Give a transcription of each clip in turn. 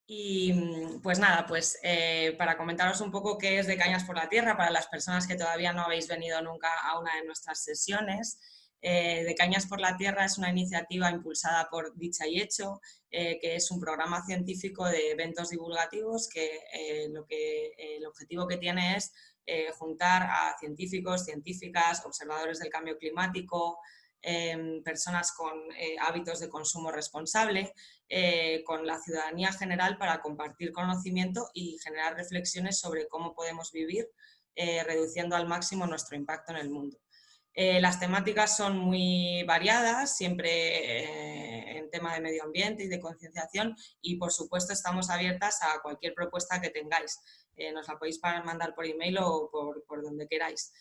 Y pues nada, pues para comentaros un poco qué es De Cañas por la Tierra, para las personas que todavía no habéis venido nunca a una de nuestras sesiones, De Cañas por la Tierra es una iniciativa impulsada por Dicha y Hecho, que es un programa científico de eventos divulgativos que, el objetivo que tiene es juntar a científicos, científicas, observadores del cambio climático, personas con hábitos de consumo responsable, con la ciudadanía general para compartir conocimiento y generar reflexiones sobre cómo podemos vivir reduciendo al máximo nuestro impacto en el mundo. Las temáticas son muy variadas, siempre en tema de medio ambiente y de concienciación, y por supuesto estamos abiertas a cualquier propuesta que tengáis. Nos la podéis mandar por email o por donde queráis.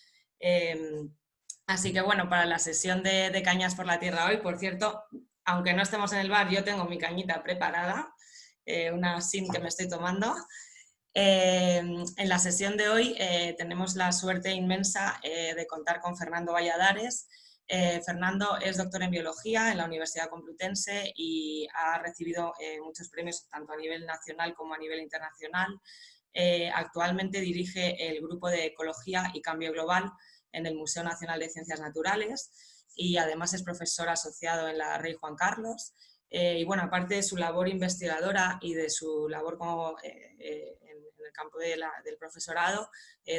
Así que bueno, para la sesión de Cañas por la Tierra hoy, por cierto, aunque no estemos en el bar, yo tengo mi cañita preparada, una SIM que me estoy tomando. En la sesión de hoy tenemos la suerte inmensa de contar con Fernando Valladares. Fernando es doctor en biología en la Universidad Complutense y ha recibido muchos premios tanto a nivel nacional como a nivel internacional. Actualmente dirige el Grupo de Ecología y Cambio Global en el Museo Nacional de Ciencias Naturales y además es profesor asociado en la Rey Juan Carlos. Y bueno, aparte de su labor investigadora y de su labor como, en el campo del profesorado,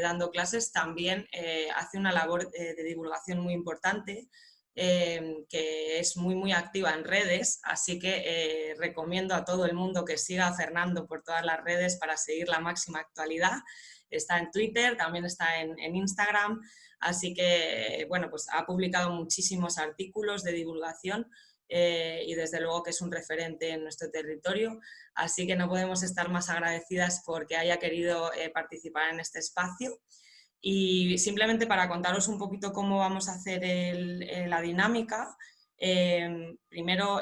dando clases, también hace una labor de divulgación muy importante, que es muy activa en redes, así que recomiendo a todo el mundo que siga a Fernando por todas las redes para seguir la máxima actualidad. Está en Twitter, también está en Instagram, así que bueno, pues ha publicado muchísimos artículos de divulgación y desde luego que es un referente en nuestro territorio, así que no podemos estar más agradecidas porque haya querido participar en este espacio. Y simplemente para contaros un poquito cómo vamos a hacer la dinámica, primero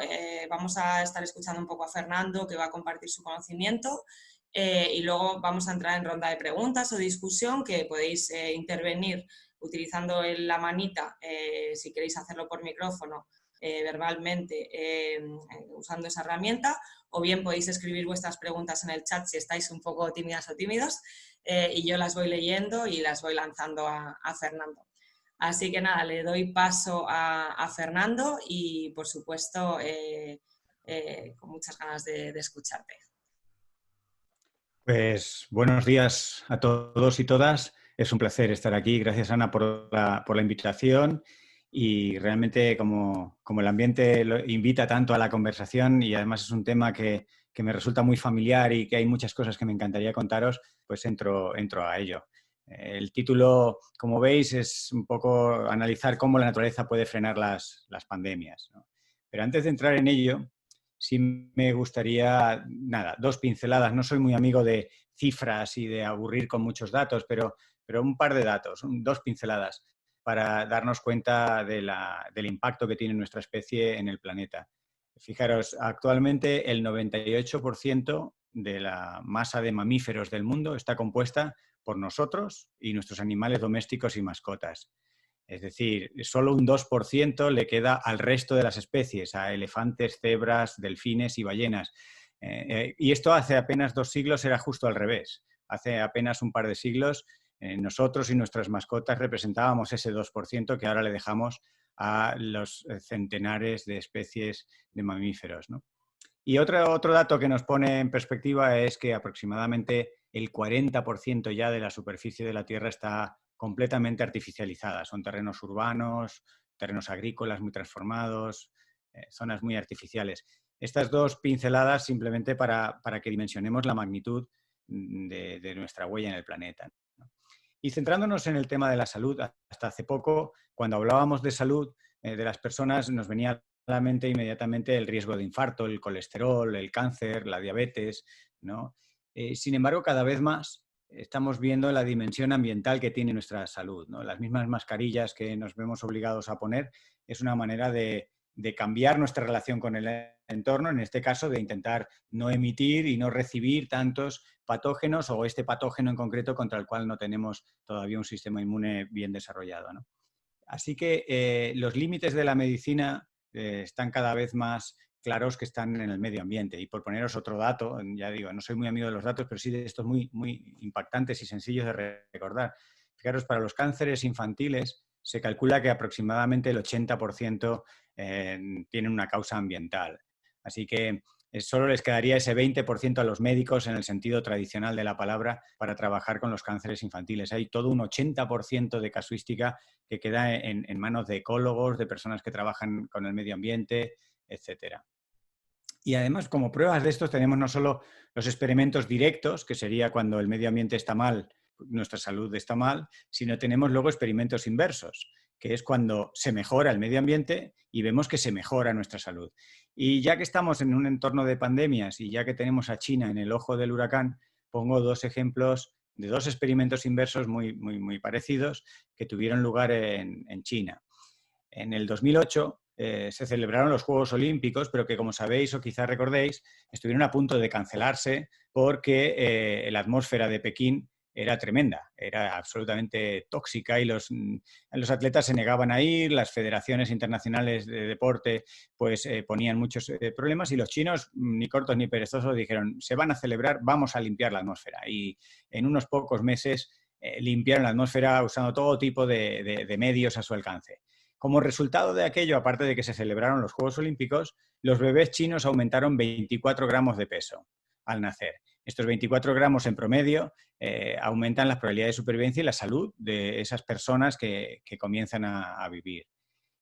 vamos a estar escuchando un poco a Fernando, que va a compartir su conocimiento, y luego vamos a entrar en ronda de preguntas o discusión, que podéis intervenir utilizando la manita, si queréis hacerlo por micrófono, verbalmente, usando esa herramienta, o bien podéis escribir vuestras preguntas en el chat si estáis un poco tímidas o tímidos, y yo las voy leyendo y las voy lanzando a Fernando. Así que nada, le doy paso a Fernando y por supuesto con muchas ganas de escucharte. Pues buenos días a todos y todas. Es un placer estar aquí. Gracias, Ana, por la invitación. Y realmente como el ambiente lo invita tanto a la conversación y además es un tema que me resulta muy familiar y que hay muchas cosas que me encantaría contaros, pues entro a ello. El título, como veis, es un poco analizar cómo la naturaleza puede frenar las pandemias, ¿no? Pero antes de entrar en ello, sí me gustaría, nada, dos pinceladas. No soy muy amigo de cifras y de aburrir con muchos datos, pero un par de datos, dos pinceladas para darnos cuenta del impacto que tiene nuestra especie en el planeta. Fijaros, actualmente el 98% de la masa de mamíferos del mundo está compuesta por nosotros y nuestros animales domésticos y mascotas. Es decir, solo un 2% le queda al resto de las especies, a elefantes, cebras, delfines y ballenas. Y esto hace apenas 2 siglos era justo al revés. Hace apenas un par de siglos nosotros y nuestras mascotas representábamos ese 2% que ahora le dejamos a los centenares de especies de mamíferos, ¿no? Y otro dato que nos pone en perspectiva es que aproximadamente el 40% ya de la superficie de la Tierra está completamente artificializada. Son terrenos urbanos, terrenos agrícolas muy transformados, zonas muy artificiales. Estas dos pinceladas simplemente para que dimensionemos la magnitud de nuestra huella en el planeta, ¿no? Y centrándonos en el tema de la salud, hasta hace poco, cuando hablábamos de salud de las personas, nos venía a la mente inmediatamente el riesgo de infarto, el colesterol, el cáncer, la diabetes, ¿no? Sin embargo, cada vez más estamos viendo la dimensión ambiental que tiene nuestra salud, ¿no? Las mismas mascarillas que nos vemos obligados a poner es una manera de cambiar nuestra relación con el entorno, en este caso de intentar no emitir y no recibir tantos patógenos o este patógeno en concreto contra el cual no tenemos todavía un sistema inmune bien desarrollado, ¿no? Así que los límites de la medicina están cada vez más claros que están en el medio ambiente. Y por poneros otro dato, ya digo, no soy muy amigo de los datos, pero sí de estos muy, muy impactantes y sencillos de recordar. Fijaros, para los cánceres infantiles se calcula que aproximadamente el 80% tienen una causa ambiental. Así que solo les quedaría ese 20% a los médicos en el sentido tradicional de la palabra para trabajar con los cánceres infantiles. Hay todo un 80% de casuística que queda en manos de ecólogos, de personas que trabajan con el medio ambiente, etcétera. Y además, como pruebas de esto, tenemos no solo los experimentos directos, que sería cuando el medio ambiente está mal, nuestra salud está mal, sino tenemos luego experimentos inversos, que es cuando se mejora el medio ambiente y vemos que se mejora nuestra salud. Y ya que estamos en un entorno de pandemias y ya que tenemos a China en el ojo del huracán, pongo dos ejemplos de dos experimentos inversos muy parecidos que tuvieron lugar en China. En el 2008 se celebraron los Juegos Olímpicos, pero que, como sabéis o quizás recordéis, estuvieron a punto de cancelarse porque la atmósfera de Pekín era tremenda, era absolutamente tóxica y los atletas se negaban a ir, las federaciones internacionales de deporte pues ponían muchos problemas y los chinos, ni cortos ni perezosos, dijeron, se van a celebrar, vamos a limpiar la atmósfera. Y en unos pocos meses limpiaron la atmósfera usando todo tipo de medios a su alcance. Como resultado de aquello, aparte de que se celebraron los Juegos Olímpicos, los bebés chinos aumentaron 24 gramos de peso al nacer. Estos 24 gramos en promedio aumentan las probabilidades de supervivencia y la salud de esas personas que comienzan a vivir.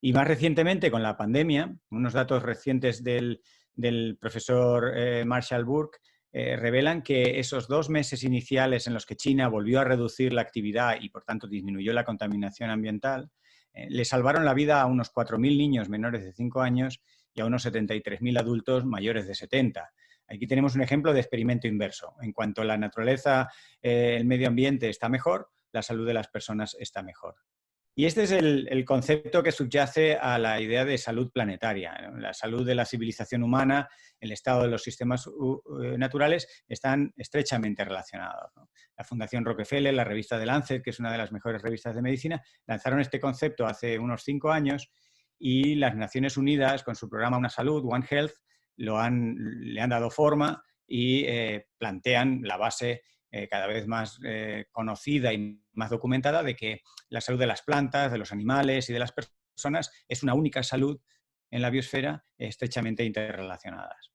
Y más recientemente, con la pandemia, unos datos recientes del profesor Marshall Burke revelan que esos 2 meses iniciales en los que China volvió a reducir la actividad y, por tanto, disminuyó la contaminación ambiental, le salvaron la vida a unos 4.000 niños menores de 5 años y a unos 73.000 adultos mayores de 70. Aquí tenemos un ejemplo de experimento inverso. En cuanto la naturaleza, el medio ambiente está mejor, la salud de las personas está mejor. Y este es el concepto que subyace a la idea de salud planetaria, ¿no? La salud de la civilización humana, el estado de los sistemas naturales están estrechamente relacionados, ¿no? La Fundación Rockefeller, la revista The Lancet, que es una de las mejores revistas de medicina, lanzaron este concepto hace unos 5 años y las Naciones Unidas, con su programa Una Salud, One Health, le han dado forma y plantean la base cada vez más conocida y más documentada de que la salud de las plantas, de los animales y de las personas es una única salud en la biosfera estrechamente interrelacionadas.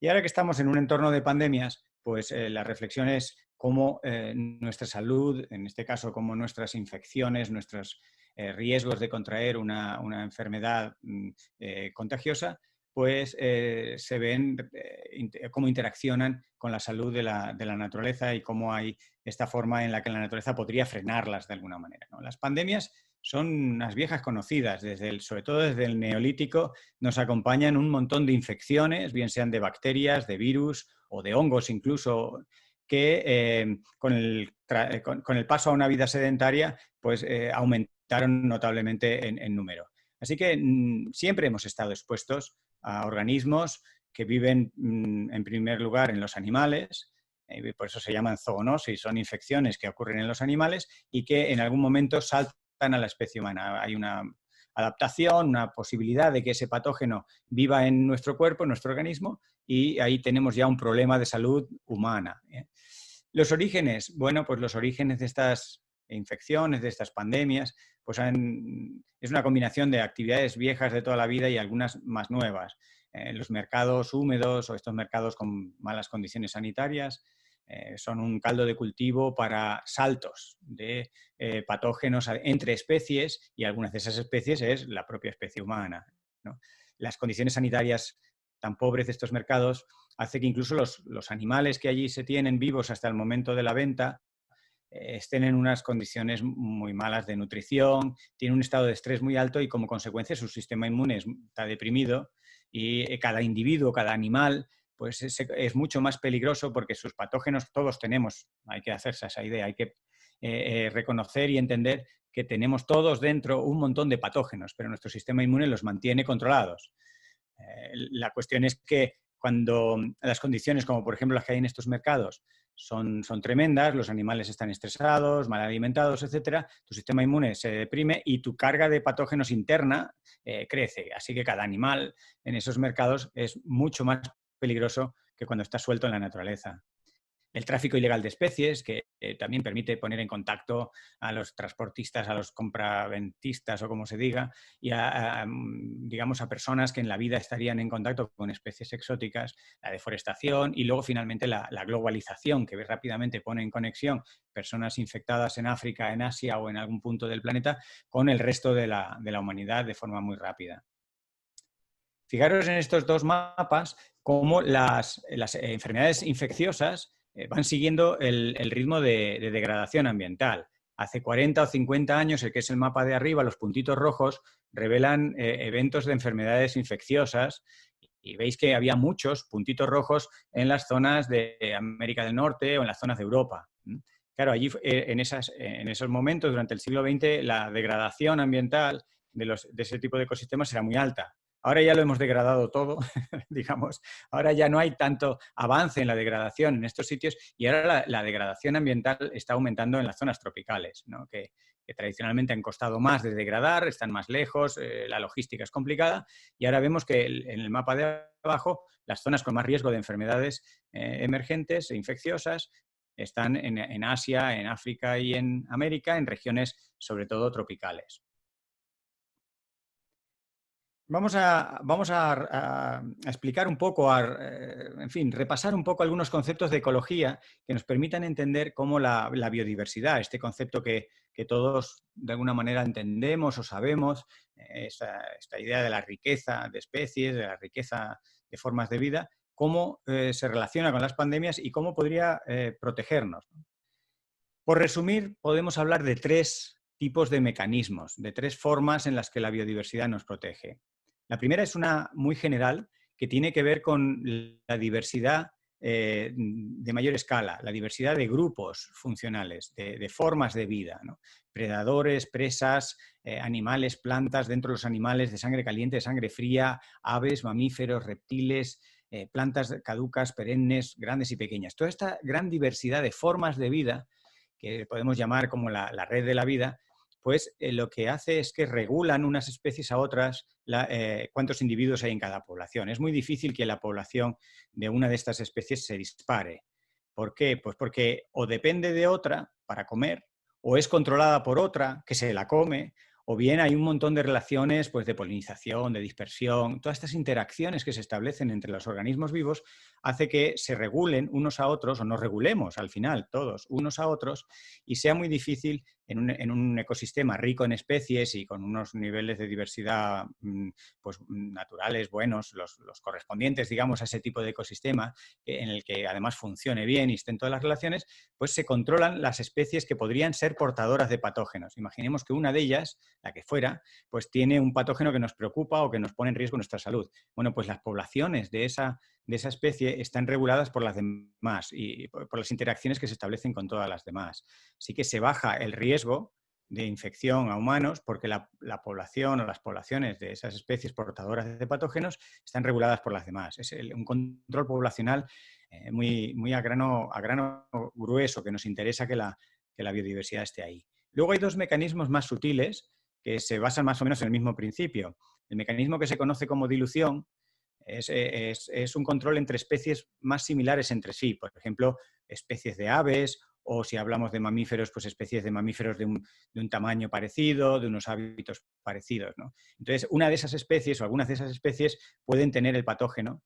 Y ahora que estamos en un entorno de pandemias, pues la reflexión es cómo nuestra salud, en este caso cómo nuestras infecciones, nuestros riesgos de contraer una enfermedad contagiosa, pues se ven cómo interaccionan con la salud de la naturaleza y cómo hay esta forma en la que la naturaleza podría frenarlas de alguna manera, ¿no? Las pandemias son unas viejas conocidas, sobre todo desde el Neolítico nos acompañan un montón de infecciones, bien sean de bacterias, de virus o de hongos incluso, que con el paso a una vida sedentaria pues aumentaron notablemente en número. Así que siempre hemos estado expuestos a organismos que viven en primer lugar en los animales, por eso se llaman zoonosis, son infecciones que ocurren en los animales y que en algún momento saltan a la especie humana. Hay una adaptación, una posibilidad de que ese patógeno viva en nuestro cuerpo, en nuestro organismo, y ahí tenemos ya un problema de salud humana. Los orígenes, bueno, pues los orígenes de estas infecciones, de estas pandemias, pues es una combinación de actividades viejas de toda la vida y algunas más nuevas. Los mercados húmedos o estos mercados con malas condiciones sanitarias son un caldo de cultivo para saltos de patógenos entre especies y algunas de esas especies es la propia especie humana, ¿no? Las condiciones sanitarias tan pobres de estos mercados hace que incluso los animales que allí se tienen vivos hasta el momento de la venta estén en unas condiciones muy malas de nutrición, tienen un estado de estrés muy alto y como consecuencia su sistema inmune está deprimido y cada individuo, cada animal, pues es mucho más peligroso porque sus patógenos todos tenemos, hay que hacerse esa idea, hay que reconocer y entender que tenemos todos dentro un montón de patógenos, pero nuestro sistema inmune los mantiene controlados. La cuestión es que cuando las condiciones, como por ejemplo las que hay en estos mercados, son tremendas, los animales están estresados, mal alimentados, etcétera, tu sistema inmune se deprime y tu carga de patógenos interna crece. Así que cada animal en esos mercados es mucho más peligroso que cuando está suelto en la naturaleza. El tráfico ilegal de especies, que también permite poner en contacto a los transportistas, a los compraventistas o como se diga, y digamos, a personas que en la vida estarían en contacto con especies exóticas, la deforestación y luego finalmente la globalización, que rápidamente pone en conexión personas infectadas en África, en Asia o en algún punto del planeta con el resto de la humanidad de forma muy rápida. Fijaros en estos dos mapas cómo las enfermedades infecciosas van siguiendo el ritmo de degradación ambiental. Hace 40 o 50 años, el que es el mapa de arriba, los puntitos rojos, revelan eventos de enfermedades infecciosas y veis que había muchos puntitos rojos en las zonas de América del Norte o en las zonas de Europa. Claro, allí en esos momentos, durante el siglo XX, la degradación ambiental de ese tipo de ecosistemas era muy alta. Ahora ya lo hemos degradado todo, digamos. Ahora ya no hay tanto avance en la degradación en estos sitios y ahora la degradación ambiental está aumentando en las zonas tropicales, ¿no? que tradicionalmente han costado más de degradar, están más lejos, la logística es complicada y ahora vemos que en el mapa de abajo las zonas con más riesgo de enfermedades emergentes e infecciosas están en Asia, en África y en América, en regiones sobre todo tropicales. Vamos a explicar un poco, en fin, repasar un poco algunos conceptos de ecología que nos permitan entender cómo la biodiversidad, este concepto que todos de alguna manera entendemos o sabemos, esta idea de la riqueza de especies, de la riqueza de formas de vida, cómo se relaciona con las pandemias y cómo podría protegernos. Por resumir, podemos hablar de tres tipos de mecanismos, de tres formas en las que la biodiversidad nos protege. La primera es una muy general que tiene que ver con la diversidad de mayor escala, la diversidad de grupos funcionales, de formas de vida, ¿no? Predadores, presas, animales, plantas, dentro de los animales de sangre caliente, de sangre fría, aves, mamíferos, reptiles, plantas caducas, perennes, grandes y pequeñas. Toda esta gran diversidad de formas de vida, que podemos llamar como la red de la vida, pues lo que hace es que regulan unas especies a otras cuántos individuos hay en cada población. Es muy difícil que la población de una de estas especies se dispare. ¿Por qué? Pues porque o depende de otra para comer, o es controlada por otra que se la come, o bien hay un montón de relaciones pues, de polinización, de dispersión. Todas estas interacciones que se establecen entre los organismos vivos hace que se regulen unos a otros, o nos regulemos al final todos unos a otros, y sea muy difícil en un ecosistema rico en especies y con unos niveles de diversidad pues, naturales buenos, los correspondientes, digamos, a ese tipo de ecosistema, en el que además funcione bien y estén todas las relaciones, pues se controlan las especies que podrían ser portadoras de patógenos. Imaginemos que una de ellas, la que fuera, pues tiene un patógeno que nos preocupa o que nos pone en riesgo nuestra salud. Bueno, pues las poblaciones de esa especie están reguladas por las demás y por las interacciones que se establecen con todas las demás. Así que se baja el riesgo de infección a humanos porque la población o las poblaciones de esas especies portadoras de patógenos están reguladas por las demás. Es un control poblacional muy a grano grueso, que nos interesa que la biodiversidad esté ahí. Luego hay dos mecanismos más sutiles que se basan más o menos en el mismo principio. El mecanismo que se conoce como dilución es un control entre especies más similares entre sí. Por ejemplo, especies de aves o si hablamos de mamíferos, pues especies de mamíferos de un tamaño parecido, de unos hábitos parecidos, ¿no? Entonces, una de esas especies o algunas de esas especies pueden tener el patógeno,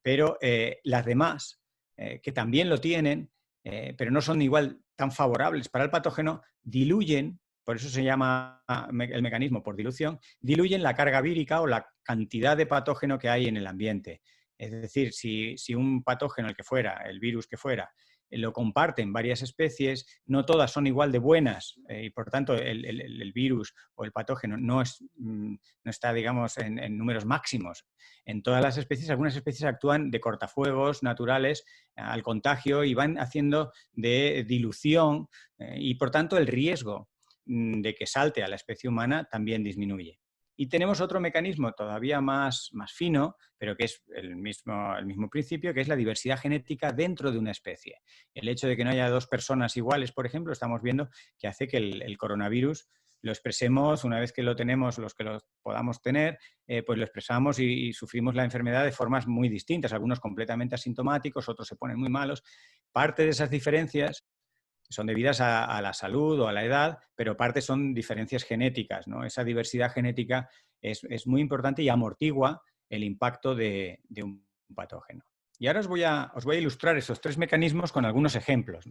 pero las demás, que también lo tienen, pero no son igual tan favorables para el patógeno, diluyen, por eso se llama el mecanismo por dilución, diluyen la carga vírica o la cantidad de patógeno que hay en el ambiente. Es decir, si un patógeno, el que fuera, el virus que fuera, lo comparten varias especies, no todas son igual de buenas y por tanto el virus o el patógeno no está, digamos, en números máximos en todas las especies. Algunas especies actúan de cortafuegos naturales al contagio y van haciendo de dilución y por tanto el riesgo de que salte a la especie humana también disminuye. Y tenemos otro mecanismo todavía más fino, pero que es el mismo principio, que es la diversidad genética dentro de una especie. El hecho de que no haya dos personas iguales, por ejemplo, estamos viendo que hace que el coronavirus lo expresemos, una vez que lo tenemos, los que lo podamos tener, pues lo expresamos y sufrimos la enfermedad de formas muy distintas, algunos completamente asintomáticos, otros se ponen muy malos. Parte de esas diferencias son debidas a la salud o a la edad, pero parte son diferencias genéticas, ¿no? Esa diversidad genética es muy importante y amortigua el impacto de un patógeno. Y ahora os voy a ilustrar esos tres mecanismos con algunos ejemplos.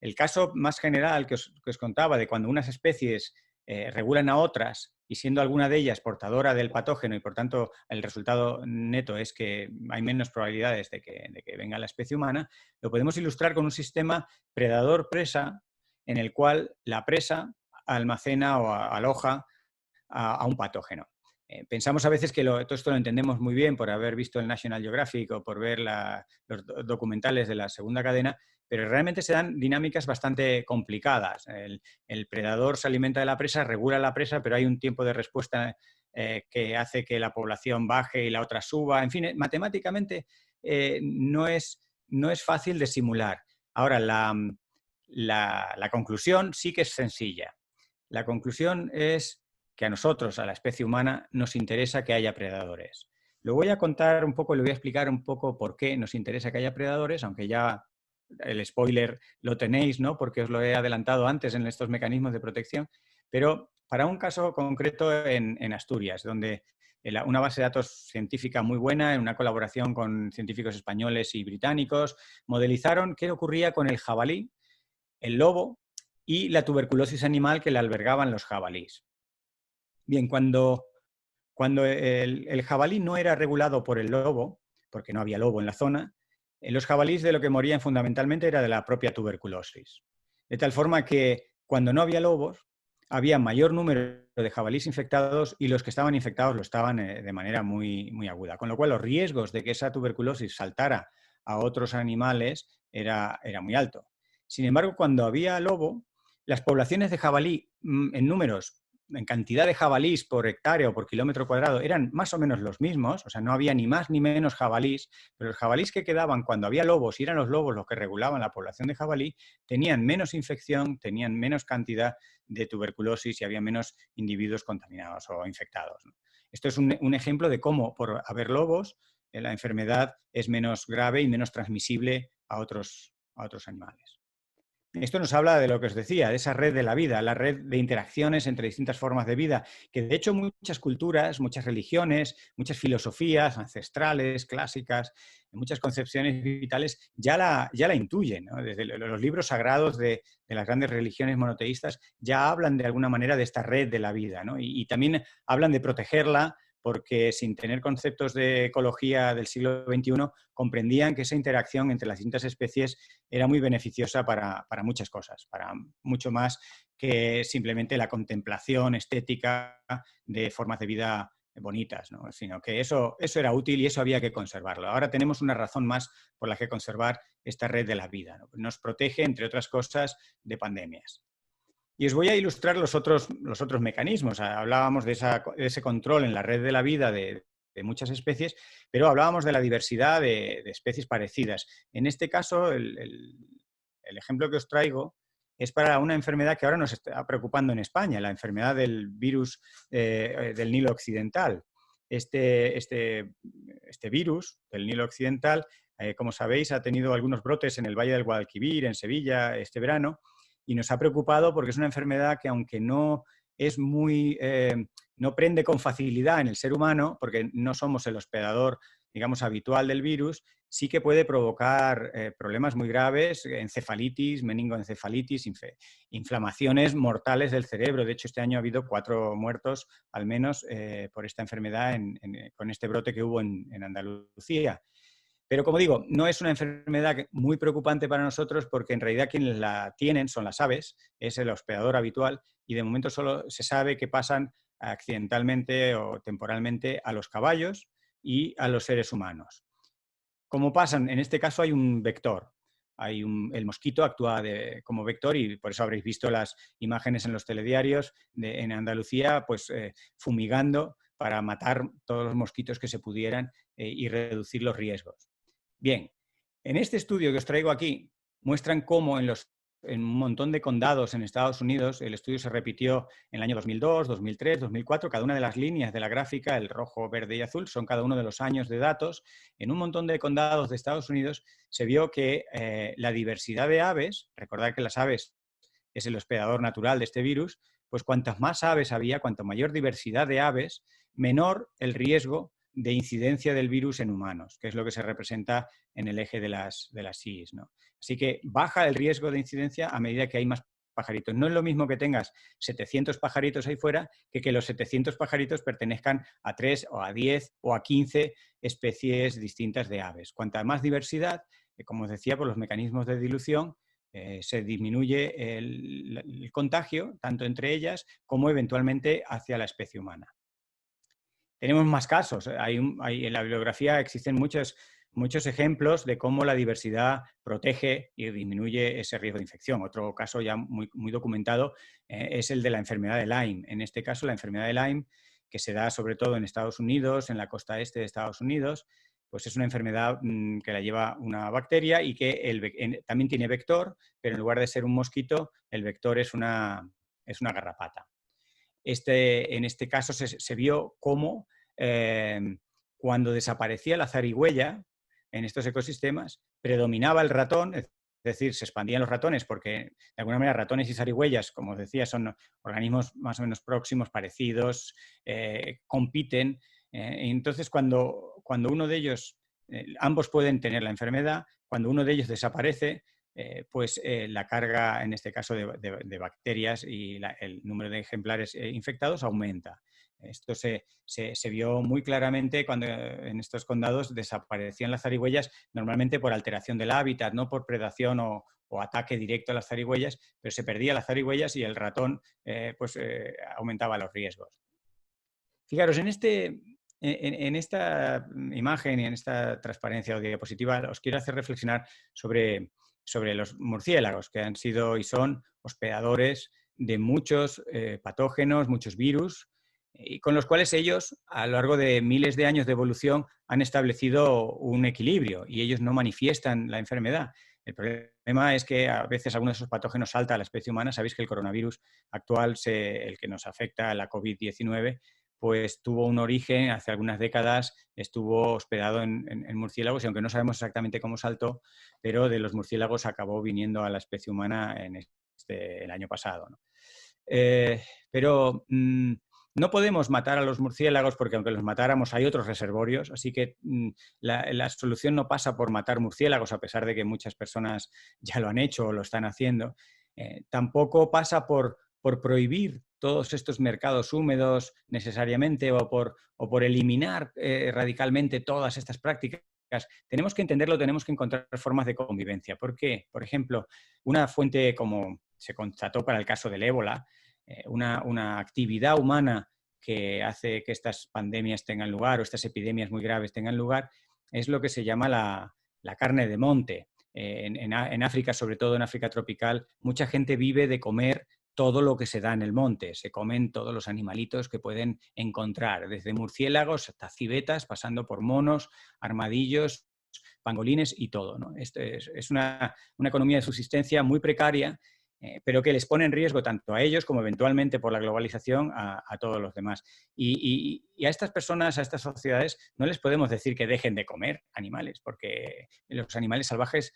El caso más general que os contaba de cuando unas especies regulan a otras y siendo alguna de ellas portadora del patógeno y por tanto el resultado neto es que hay menos probabilidades de que venga la especie humana, lo podemos ilustrar con un sistema predador-presa en el cual la presa almacena o aloja a un patógeno. Pensamos a veces que todo esto lo entendemos muy bien por haber visto el National Geographic o por ver los documentales de la segunda cadena, pero realmente se dan dinámicas bastante complicadas. El predador se alimenta de la presa, regula la presa, pero hay un tiempo de respuesta que hace que la población baje y la otra suba. En fin, matemáticamente no es fácil de simular. Ahora, la conclusión sí que es sencilla. La conclusión es que a nosotros, a la especie humana, nos interesa que haya predadores. Lo voy a contar un poco, le voy a explicar un poco por qué nos interesa que haya predadores, aunque ya el spoiler lo tenéis, ¿no? Porque os lo he adelantado antes en estos mecanismos de protección, pero para un caso concreto en Asturias, donde una base de datos científica muy buena, en una colaboración con científicos españoles y británicos, modelizaron qué ocurría con el jabalí, el lobo y la tuberculosis animal que le albergaban los jabalíes. Bien, cuando el jabalí no era regulado por el lobo, porque no había lobo en la zona, los jabalíes de lo que morían fundamentalmente era de la propia tuberculosis. De tal forma que cuando no había lobos, había mayor número de jabalíes infectados y los que estaban infectados lo estaban de manera muy aguda. Con lo cual los riesgos de que esa tuberculosis saltara a otros animales era muy alto. Sin embargo, cuando había lobo, las poblaciones de jabalí en números, en cantidad de jabalís por hectárea o por kilómetro cuadrado eran más o menos los mismos, o sea, no había ni más ni menos jabalís, pero los jabalís que quedaban cuando había lobos, y eran los lobos los que regulaban la población de jabalí, tenían menos infección, tenían menos cantidad de tuberculosis y había menos individuos contaminados o infectados, ¿no? Esto es un ejemplo de cómo, por haber lobos, la enfermedad es menos grave y menos transmisible a otros animales. Esto nos habla de lo que os decía, de esa red de la vida, la red de interacciones entre distintas formas de vida, que de hecho muchas culturas, muchas religiones, muchas filosofías ancestrales, clásicas, muchas concepciones vitales ya la intuyen, ¿no? Desde los libros sagrados de las grandes religiones monoteístas ya hablan de alguna manera de esta red de la vida, ¿no? Y también hablan de protegerla porque sin tener conceptos de ecología del siglo XXI, comprendían que esa interacción entre las distintas especies era muy beneficiosa para muchas cosas, para mucho más que simplemente la contemplación estética de formas de vida bonitas, ¿no? Sino que eso era útil y eso había que conservarlo. Ahora tenemos una razón más por la que conservar esta red de la vida, ¿no? Nos protege, entre otras cosas, de pandemias. Y os voy a ilustrar los otros mecanismos. Hablábamos de ese control en la red de la vida de muchas especies, pero hablábamos de la diversidad de especies parecidas. En este caso, el ejemplo que os traigo es para una enfermedad que ahora nos está preocupando en España, la enfermedad del virus del Nilo Occidental. Este virus del Nilo Occidental, como sabéis, ha tenido algunos brotes en el Valle del Guadalquivir, en Sevilla, este verano, y nos ha preocupado porque es una enfermedad que, aunque no es no prende con facilidad en el ser humano, porque no somos el hospedador, digamos, habitual del virus, sí que puede provocar problemas muy graves, encefalitis, meningoencefalitis, inflamaciones mortales del cerebro. De hecho, este año ha habido 4 muertos, al menos, por esta enfermedad con este brote que hubo en Andalucía. Pero, como digo, no es una enfermedad muy preocupante para nosotros porque en realidad quienes la tienen son las aves, es el hospedador habitual y de momento solo se sabe que pasan accidentalmente o temporalmente a los caballos y a los seres humanos. ¿Cómo pasan? En este caso hay un vector. el mosquito actúa como vector y por eso habréis visto las imágenes en los telediarios en Andalucía, pues fumigando para matar todos los mosquitos que se pudieran y reducir los riesgos. Bien, en este estudio que os traigo aquí muestran cómo en un montón de condados en Estados Unidos, el estudio se repitió en el año 2002, 2003, 2004, cada una de las líneas de la gráfica, el rojo, verde y azul, son cada uno de los años de datos. En un montón de condados de Estados Unidos se vio que la diversidad de aves, recordad que las aves es el hospedador natural de este virus, pues cuantas más aves había, cuanto mayor diversidad de aves, menor el riesgo de incidencia del virus en humanos, que es lo que se representa en el eje de las Ys, ¿no? Así que baja el riesgo de incidencia a medida que hay más pajaritos. No es lo mismo que tengas 700 pajaritos ahí fuera que los 700 pajaritos pertenezcan a 3 o a 10 o a 15 especies distintas de aves. Cuanta más diversidad, como os decía, por los mecanismos de dilución, se disminuye el contagio, tanto entre ellas como eventualmente hacia la especie humana. Tenemos más casos. En la bibliografía existen muchos ejemplos de cómo la diversidad protege y disminuye ese riesgo de infección. Otro caso ya muy documentado es el de la enfermedad de Lyme. En este caso, la enfermedad de Lyme, que se da sobre todo en Estados Unidos, en la costa este de Estados Unidos, pues es una enfermedad que la lleva una bacteria y que también tiene vector, pero en lugar de ser un mosquito, el vector es una garrapata. En este caso se vio cómo cuando desaparecía la zarigüeya en estos ecosistemas, predominaba el ratón, es decir, se expandían los ratones porque de alguna manera ratones y zarigüeyas, como os decía, son organismos más o menos próximos, parecidos, compiten. Entonces, cuando uno de ellos, ambos pueden tener la enfermedad, cuando uno de ellos desaparece, pues la carga, en este caso de bacterias y el número de ejemplares infectados aumenta. Esto se vio muy claramente cuando en estos condados desaparecían las zarigüeyas, normalmente por alteración del hábitat, no por predación o ataque directo a las zarigüeyas, pero se perdía las zarigüeyas y el ratón aumentaba los riesgos. Fijaros, en esta imagen y en esta transparencia o diapositiva os quiero hacer reflexionar sobre los murciélagos, que han sido y son hospedadores de muchos patógenos, muchos virus, y con los cuales ellos, a lo largo de miles de años de evolución, han establecido un equilibrio y ellos no manifiestan la enfermedad. El problema es que a veces alguno de esos patógenos salta a la especie humana. Sabéis que el coronavirus actual, el que nos afecta, la COVID-19, pues tuvo un origen hace algunas décadas, estuvo hospedado en murciélagos y aunque no sabemos exactamente cómo saltó, pero de los murciélagos acabó viniendo a la especie humana el año pasado, ¿no? Pero no podemos matar a los murciélagos porque aunque los matáramos hay otros reservorios, así que la solución no pasa por matar murciélagos, a pesar de que muchas personas ya lo han hecho o lo están haciendo. Tampoco pasa por prohibir todos estos mercados húmedos necesariamente o por eliminar radicalmente todas estas prácticas. Tenemos que entenderlo, tenemos que encontrar formas de convivencia. ¿Por qué? Por ejemplo, una fuente como se constató para el caso del ébola, una actividad humana que hace que estas pandemias tengan lugar o estas epidemias muy graves tengan lugar, es lo que se llama la carne de monte. En África, sobre todo en África tropical, mucha gente vive de comer todo lo que se da en el monte. Se comen todos los animalitos que pueden encontrar, desde murciélagos hasta civetas, pasando por monos, armadillos, pangolines y todo, ¿no? Esto es una economía de subsistencia muy precaria, pero que les pone en riesgo tanto a ellos como eventualmente por la globalización a todos los demás. Y a estas personas, a estas sociedades, no les podemos decir que dejen de comer animales, porque los animales salvajes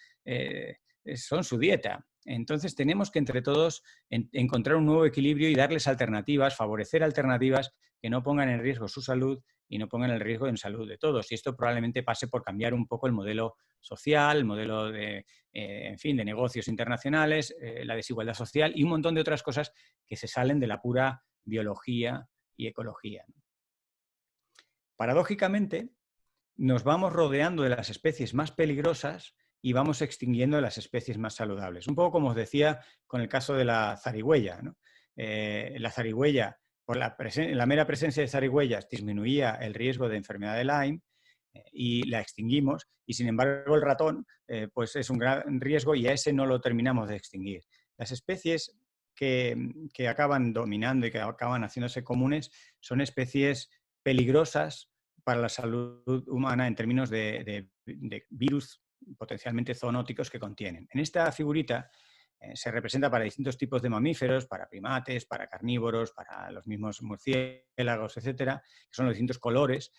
son su dieta. Entonces tenemos que entre todos encontrar un nuevo equilibrio y darles alternativas, favorecer alternativas que no pongan en riesgo su salud y no pongan en riesgo en salud de todos. Y esto probablemente pase por cambiar un poco el modelo social, el modelo de negocios internacionales, la desigualdad social y un montón de otras cosas que se salen de la pura biología y ecología. Paradójicamente, nos vamos rodeando de las especies más peligrosas y vamos extinguiendo las especies más saludables. Un poco como os decía con el caso de la zarigüeya, ¿no? La zarigüeya, por la mera presencia de zarigüeyas, disminuía el riesgo de enfermedad de Lyme, y la extinguimos, y sin embargo el ratón pues es un gran riesgo y a ese no lo terminamos de extinguir. Las especies que acaban dominando y que acaban haciéndose comunes son especies peligrosas para la salud humana en términos de virus potencialmente zoonóticos que contienen. En esta figurita se representa para distintos tipos de mamíferos, para primates, para carnívoros, para los mismos murciélagos, etcétera, que son los distintos colores.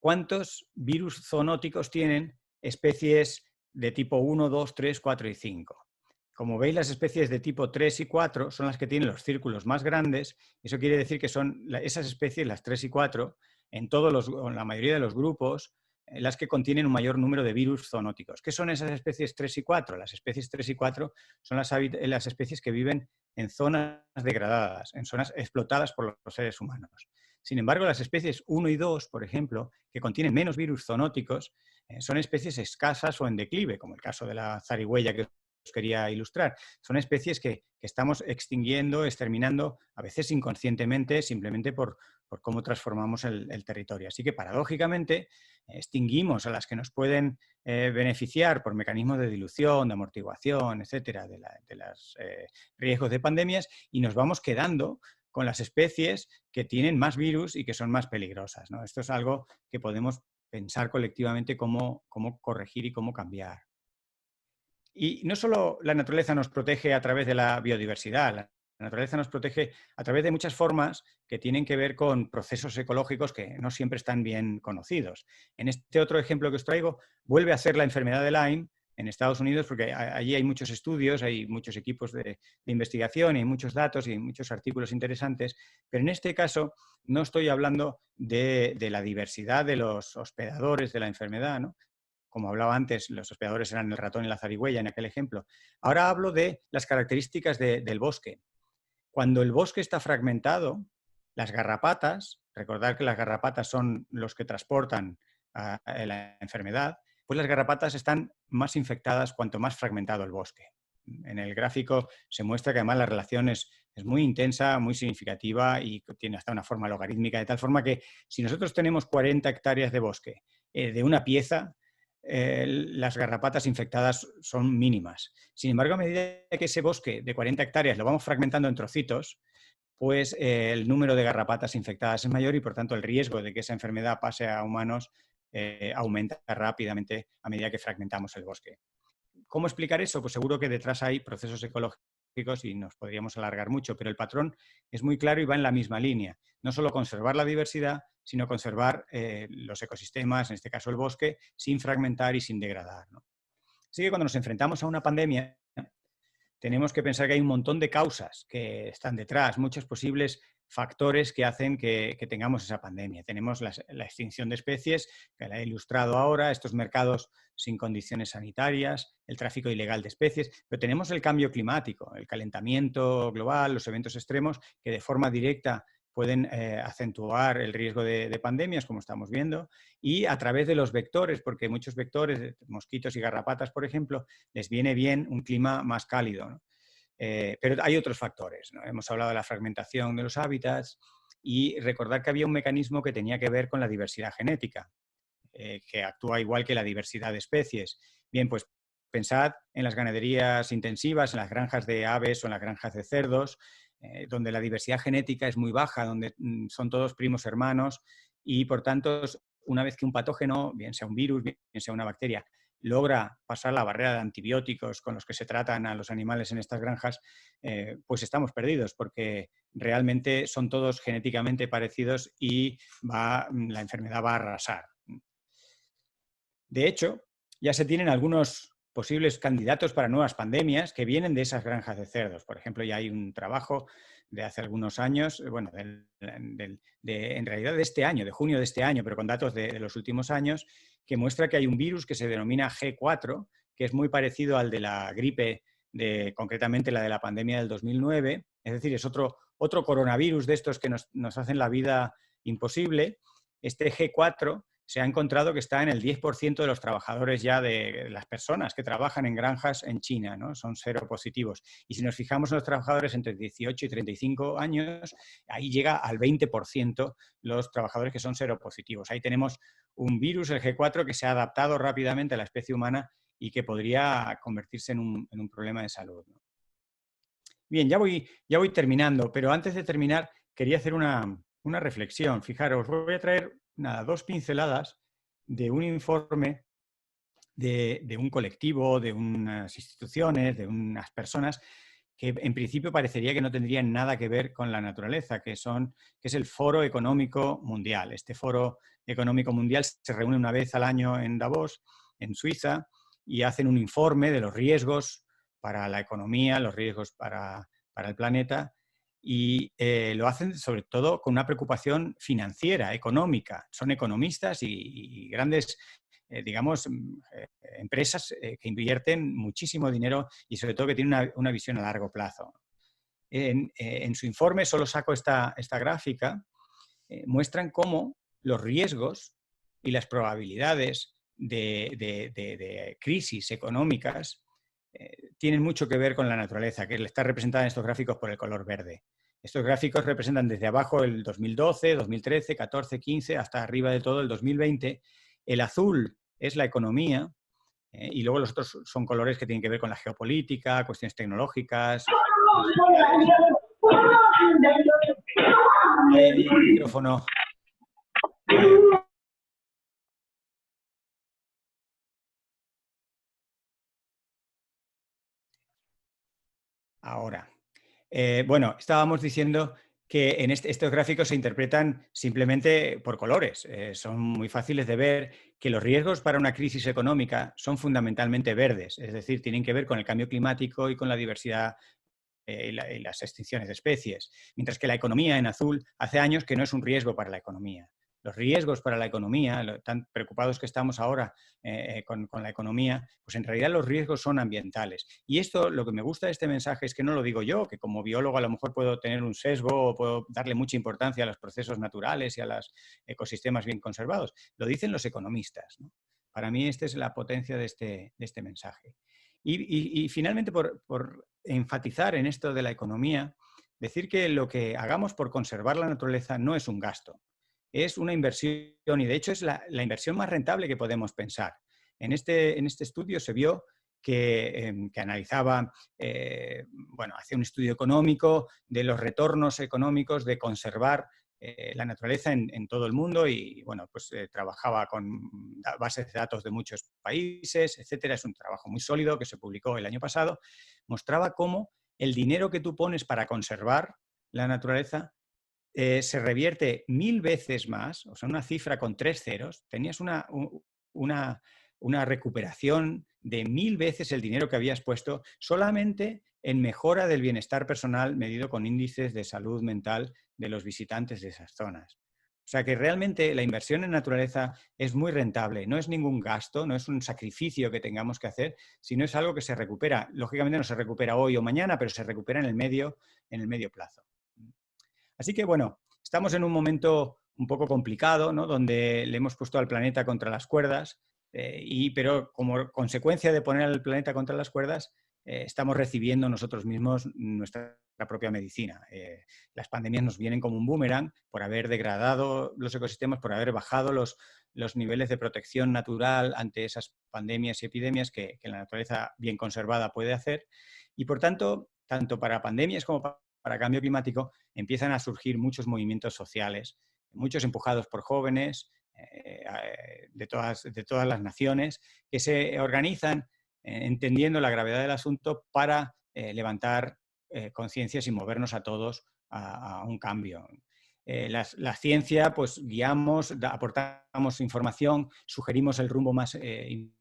¿Cuántos virus zoonóticos tienen especies de tipo 1, 2, 3, 4 y 5? Como veis, las especies de tipo 3 y 4 son las que tienen los círculos más grandes. Eso quiere decir que son esas especies, las 3 y 4, en la mayoría de los grupos, las que contienen un mayor número de virus zoonóticos. ¿Qué son esas especies 3 y 4? Las especies 3 y 4 son las especies que viven en zonas degradadas, en zonas explotadas por los seres humanos. Sin embargo, las especies 1 y 2, por ejemplo, que contienen menos virus zoonóticos, son especies escasas o en declive, como el caso de la zarigüeya que os quería ilustrar. Son especies que estamos extinguiendo, exterminando, a veces inconscientemente, simplemente por cómo transformamos el territorio. Así que, paradójicamente, extinguimos a las que nos pueden beneficiar por mecanismos de dilución, de amortiguación, etcétera, de los riesgos de pandemias, y nos vamos quedando con las especies que tienen más virus y que son más peligrosas, ¿no? Esto es algo que podemos pensar colectivamente cómo corregir y cómo cambiar. Y no solo la naturaleza nos protege a través de la biodiversidad, la naturaleza nos protege a través de muchas formas que tienen que ver con procesos ecológicos que no siempre están bien conocidos. En este otro ejemplo que os traigo, vuelve a ser la enfermedad de Lyme en Estados Unidos, porque allí hay muchos estudios, hay muchos equipos de investigación y hay muchos datos y hay muchos artículos interesantes, pero en este caso no estoy hablando de la diversidad de los hospedadores de la enfermedad, ¿no? Como hablaba antes, los hospedadores eran el ratón y la zarigüeya en aquel ejemplo. Ahora hablo de las características del bosque. Cuando el bosque está fragmentado, las garrapatas, recordad que las garrapatas son los que transportan la enfermedad, pues las garrapatas están más infectadas cuanto más fragmentado el bosque. En el gráfico se muestra que además la relación es muy intensa, muy significativa y tiene hasta una forma logarítmica, de tal forma que si nosotros tenemos 40 hectáreas de bosque de una pieza, las garrapatas infectadas son mínimas. Sin embargo, a medida que ese bosque de 40 hectáreas lo vamos fragmentando en trocitos, pues el número de garrapatas infectadas es mayor y, por tanto, el riesgo de que esa enfermedad pase a humanos aumenta rápidamente a medida que fragmentamos el bosque. ¿Cómo explicar eso? Pues seguro que detrás hay procesos ecológicos y nos podríamos alargar mucho, pero el patrón es muy claro y va en la misma línea. No solo conservar la diversidad, sino conservar los ecosistemas, en este caso el bosque, sin fragmentar y sin degradar, ¿no? Así que cuando nos enfrentamos a una pandemia, tenemos que pensar que hay un montón de causas que están detrás, muchos posibles factores que hacen que tengamos esa pandemia. Tenemos la extinción de especies, que la he ilustrado ahora, estos mercados sin condiciones sanitarias, el tráfico ilegal de especies, pero tenemos el cambio climático, el calentamiento global, los eventos extremos que de forma directa pueden acentuar el riesgo de pandemias, como estamos viendo, y a través de los vectores, porque muchos vectores, mosquitos y garrapatas, por ejemplo, les viene bien un clima más cálido, ¿no? Pero hay otros factores, ¿no? Hemos hablado de la fragmentación de los hábitats y recordar que había un mecanismo que tenía que ver con la diversidad genética, que actúa igual que la diversidad de especies. Bien, pues pensad en las ganaderías intensivas, en las granjas de aves o en las granjas de cerdos, donde la diversidad genética es muy baja, donde son todos primos hermanos y, por tanto, una vez que un patógeno, bien sea un virus, bien sea una bacteria, logra pasar la barrera de antibióticos con los que se tratan a los animales en estas granjas, pues estamos perdidos porque realmente son todos genéticamente parecidos y la enfermedad va a arrasar. De hecho, ya se tienen algunos posibles candidatos para nuevas pandemias que vienen de esas granjas de cerdos. Por ejemplo, ya hay un trabajo de hace algunos años, bueno, en realidad de este año, de junio de este año, pero con datos de los últimos años, que muestra que hay un virus que se denomina G4, que es muy parecido al de la gripe, concretamente la de la pandemia del 2009. Es decir, es otro coronavirus de estos que nos hacen la vida imposible. Este G4 se ha encontrado que está en el 10% de los trabajadores ya de las personas que trabajan en granjas en China, ¿no? Son seropositivos. Y si nos fijamos en los trabajadores entre 18 y 35 años, ahí llega al 20% los trabajadores que son seropositivos. Ahí tenemos un virus, el G4, que se ha adaptado rápidamente a la especie humana y que podría convertirse en un problema de salud, ¿no? Bien, ya voy terminando, pero antes de terminar quería hacer una reflexión. Fijaros, voy a traer dos pinceladas de un informe de un colectivo, de unas instituciones, de unas personas que en principio parecería que no tendrían nada que ver con la naturaleza, que es el Foro Económico Mundial. Este Foro Económico Mundial se reúne una vez al año en Davos, en Suiza, y hacen un informe de los riesgos para la economía, los riesgos para el planeta, y lo hacen sobre todo con una preocupación financiera, económica. Son economistas y grandes, digamos, empresas que invierten muchísimo dinero y sobre todo que tienen una visión a largo plazo. En su informe, solo saco esta gráfica, muestran cómo los riesgos y las probabilidades de crisis económicas tienen mucho que ver con la naturaleza, que está representada en estos gráficos por el color verde. Estos gráficos representan desde abajo el 2012, 2013, 14, 15, hasta arriba de todo el 2020. El azul es la economía y luego los otros son colores que tienen que ver con la geopolítica, cuestiones tecnológicas. El micrófono. Ahora. Bueno, estábamos diciendo que en estos gráficos se interpretan simplemente por colores. Son muy fáciles de ver que los riesgos para una crisis económica son fundamentalmente verdes, es decir, tienen que ver con el cambio climático y con la diversidad y las extinciones de especies. Mientras que la economía en azul hace años que no es un riesgo para la economía. Los riesgos para la economía, tan preocupados que estamos ahora con la economía, pues en realidad los riesgos son ambientales. Y esto, lo que me gusta de este mensaje es que no lo digo yo, que como biólogo a lo mejor puedo tener un sesgo o puedo darle mucha importancia a los procesos naturales y a los ecosistemas bien conservados. Lo dicen los economistas, ¿no? Para mí esta es la potencia de este mensaje. Y finalmente, por enfatizar en esto de la economía, decir que lo que hagamos por conservar la naturaleza no es un gasto, es una inversión y de hecho es la inversión más rentable que podemos pensar. En este estudio se vio que analizaba, bueno, hacía un estudio económico de los retornos económicos de conservar la naturaleza en todo el mundo y, bueno, pues trabajaba con bases de datos de muchos países, etcétera. Es un trabajo muy sólido que se publicó el año pasado. Mostraba cómo el dinero que tú pones para conservar la naturaleza se revierte 1000 veces más, o sea, una cifra con 3 ceros. Tenías una recuperación de 1000 veces el dinero que habías puesto solamente en mejora del bienestar personal medido con índices de salud mental de los visitantes de esas zonas. O sea que realmente la inversión en naturaleza es muy rentable, no es ningún gasto, no es un sacrificio que tengamos que hacer, sino es algo que se recupera. Lógicamente no se recupera hoy o mañana, pero se recupera en el medio plazo. Así que bueno, estamos en un momento un poco complicado, ¿no? Donde le hemos puesto al planeta contra las cuerdas, pero como consecuencia de poner al planeta contra las cuerdas, estamos recibiendo nosotros mismos nuestra propia medicina. Las pandemias nos vienen como un boomerang por haber degradado los ecosistemas, por haber bajado los niveles de protección natural ante esas pandemias y epidemias que la naturaleza bien conservada puede hacer. Y por tanto, tanto para pandemias como para cambio climático, empiezan a surgir muchos movimientos sociales, muchos empujados por jóvenes de todas las naciones, que se organizan entendiendo la gravedad del asunto para levantar conciencias y movernos a todos a un cambio. La ciencia, pues guiamos, aportamos información, sugerimos el rumbo más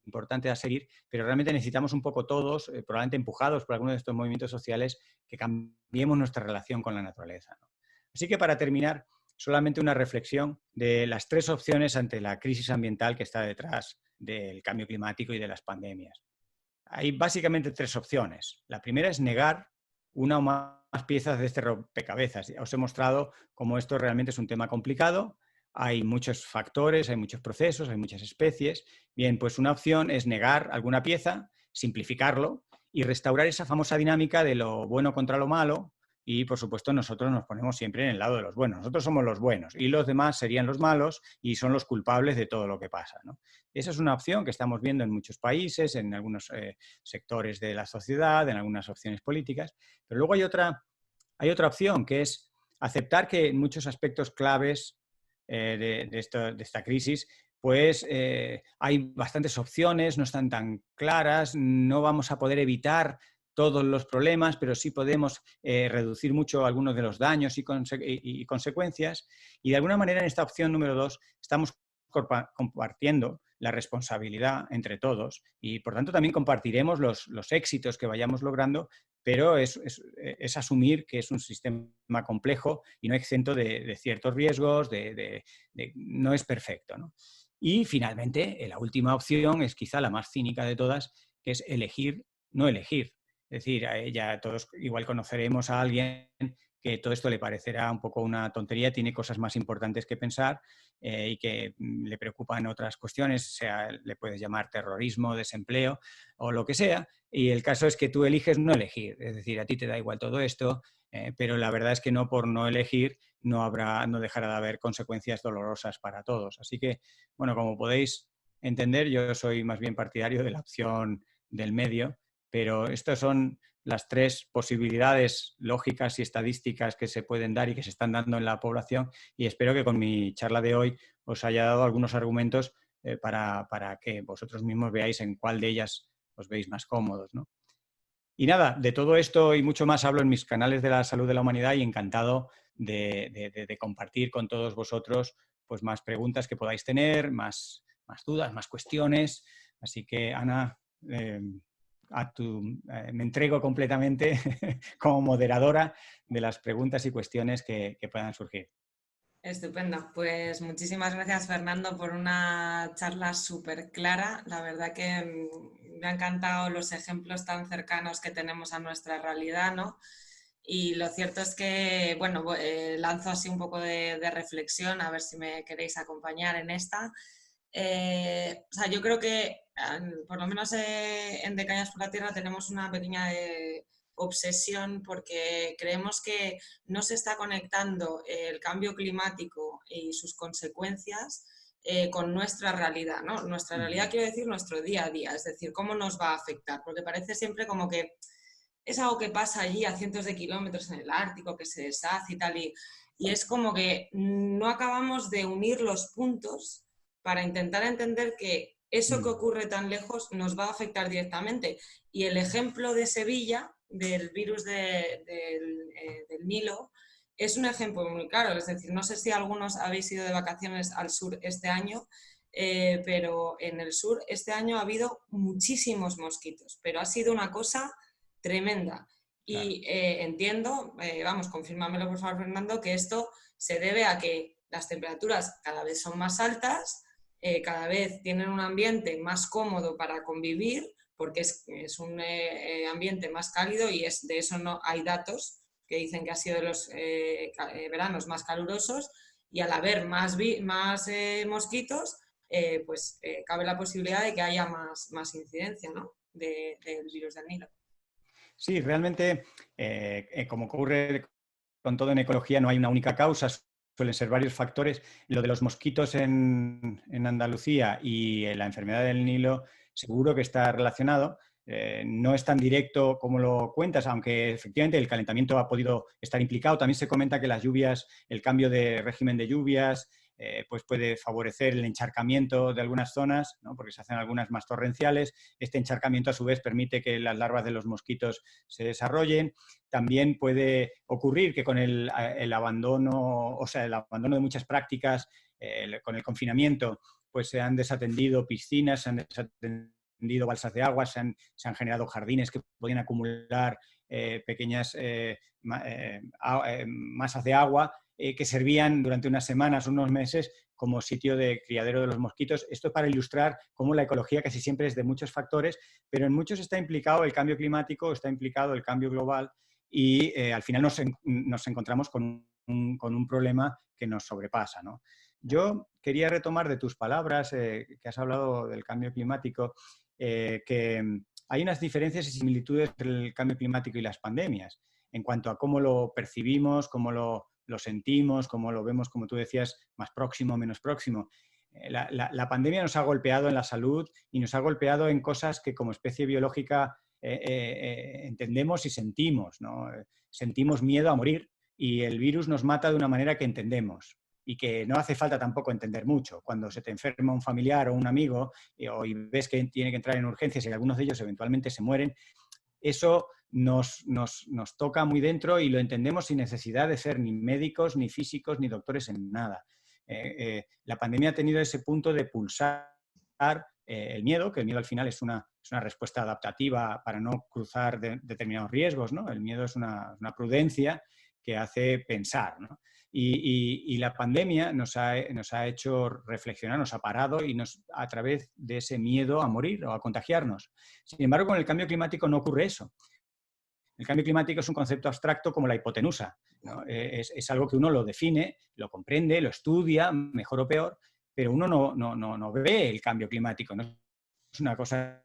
importante a seguir, pero realmente necesitamos un poco todos, probablemente empujados por algunos de estos movimientos sociales, que cambiemos nuestra relación con la naturaleza, ¿no? Así que para terminar, solamente una reflexión de las 3 opciones ante la crisis ambiental que está detrás del cambio climático y de las pandemias. Hay básicamente 3 opciones. La primera es negar una o más piezas de este rompecabezas. Os he mostrado cómo esto realmente es un tema complicado. hay muchos factores, hay muchos procesos, hay muchas especies. Bien, pues una opción es negar alguna pieza, simplificarlo y restaurar esa famosa dinámica de lo bueno contra lo malo. Y, por supuesto, nosotros nos ponemos siempre en el lado de los buenos. Nosotros somos los buenos y los demás serían los malos y son los culpables de todo lo que pasa, ¿no? Esa es una opción que estamos viendo en muchos países, en algunos sectores de la sociedad, en algunas opciones políticas. Pero luego hay otra opción, que es aceptar que en muchos aspectos claves de esta crisis, pues hay bastantes opciones, no están tan claras, no vamos a poder evitar todos los problemas, pero sí podemos reducir mucho algunos de los daños y consecuencias. Y de alguna manera en esta opción número 2 estamos compartiendo la responsabilidad entre todos y por tanto también compartiremos los éxitos que vayamos logrando, pero es asumir que es un sistema complejo y no exento de ciertos riesgos, no es perfecto, ¿no? Y finalmente, la última opción es quizá la más cínica de todas, que es elegir, no elegir. Es decir, ya todos igual conoceremos a alguien que todo esto le parecerá un poco una tontería, tiene cosas más importantes que pensar y que le preocupan otras cuestiones, sea, le puedes llamar terrorismo, desempleo o lo que sea, y el caso es que tú eliges no elegir, es decir, a ti te da igual todo esto, pero la verdad es que no por no elegir no dejará de haber consecuencias dolorosas para todos. Así que, bueno, como podéis entender, yo soy más bien partidario de la opción del medio, pero estas son las tres posibilidades lógicas y estadísticas que se pueden dar y que se están dando en la población y espero que con mi charla de hoy os haya dado algunos argumentos para que vosotros mismos veáis en cuál de ellas os veis más cómodos, ¿no? Y nada, de todo esto y mucho más hablo en mis canales de la salud de la humanidad y encantado de compartir con todos vosotros pues más preguntas que podáis tener, más dudas, más cuestiones. Así que, Ana, me entrego completamente como moderadora de las preguntas y cuestiones que puedan surgir. Estupendo. Pues muchísimas gracias, Fernando, por una charla súper clara. La verdad que me han encantado los ejemplos tan cercanos que tenemos a nuestra realidad, ¿no? Y lo cierto es que, bueno, lanzo así un poco de reflexión, a ver si me queréis acompañar en esta. O sea, yo creo que, por lo menos en De Cañas por la Tierra, tenemos una pequeña obsesión porque creemos que no se está conectando el cambio climático y sus consecuencias con nuestra realidad, ¿no? Nuestra realidad quiero decir nuestro día a día, es decir, cómo nos va a afectar, porque parece siempre como que es algo que pasa allí a cientos de kilómetros en el Ártico, que se deshace y tal, y es como que no acabamos de unir los puntos para intentar entender que eso que ocurre tan lejos nos va a afectar directamente. Y el ejemplo de Sevilla, del virus del Nilo, es un ejemplo muy claro. Es decir, no sé si algunos habéis ido de vacaciones al sur este año, pero en el sur este año ha habido muchísimos mosquitos, pero ha sido una cosa tremenda. Claro. Y entiendo, vamos, confírmamelo por favor, Fernando, que esto se debe a que las temperaturas cada vez son más altas, cada vez tienen un ambiente más cómodo para convivir, porque es un ambiente más cálido y de eso no hay datos que dicen que ha sido de los veranos más calurosos, y al haber más mosquitos, pues cabe la posibilidad de que haya más incidencia, ¿no? del virus del Nilo. Sí, realmente, como ocurre con todo en ecología, no hay una única causa, suelen ser varios factores. Lo de los mosquitos en Andalucía y la enfermedad del Nilo seguro que está relacionado. No es tan directo como lo cuentas, aunque efectivamente el calentamiento ha podido estar implicado. También se comenta que las lluvias, el cambio de régimen de lluvias, pues puede favorecer el encharcamiento de algunas zonas, ¿no? Porque se hacen algunas más torrenciales. Este encharcamiento a su vez permite que las larvas de los mosquitos se desarrollen. También puede ocurrir que con el abandono, o sea, el abandono de muchas prácticas, con el confinamiento, pues se han desatendido piscinas, se han desatendido balsas de agua, se han generado jardines que podían acumular pequeñas masas de agua que servían durante unas semanas, unos meses, como sitio de criadero de los mosquitos. Esto para ilustrar cómo la ecología casi siempre es de muchos factores, pero en muchos está implicado el cambio climático, está implicado el cambio global y al final nos encontramos con un problema que nos sobrepasa, ¿no? Yo quería retomar de tus palabras, que has hablado del cambio climático, que hay unas diferencias y similitudes entre el cambio climático y las pandemias, en cuanto a cómo lo percibimos, cómo lo sentimos, cómo lo vemos, como tú decías, más próximo, menos próximo. La pandemia nos ha golpeado en la salud y nos ha golpeado en cosas que como especie biológica entendemos y sentimos, ¿no? Sentimos miedo a morir y el virus nos mata de una manera que entendemos y que no hace falta tampoco entender mucho. Cuando se te enferma un familiar o un amigo y ves que tiene que entrar en urgencias y algunos de ellos eventualmente se mueren, eso nos toca muy dentro y lo entendemos sin necesidad de ser ni médicos, ni físicos, ni doctores en nada. La pandemia ha tenido ese punto de pulsar el miedo, que el miedo al final es una respuesta adaptativa para no cruzar determinados riesgos, ¿no? El miedo es una prudencia que hace pensar, ¿no? Y la pandemia nos ha hecho reflexionar, nos ha parado y a través de ese miedo a morir o a contagiarnos. Sin embargo, con el cambio climático no ocurre eso. El cambio climático es un concepto abstracto como la hipotenusa, ¿no? Es algo que uno lo define, lo comprende, lo estudia, mejor o peor, pero uno no ve el cambio climático. No es una cosa en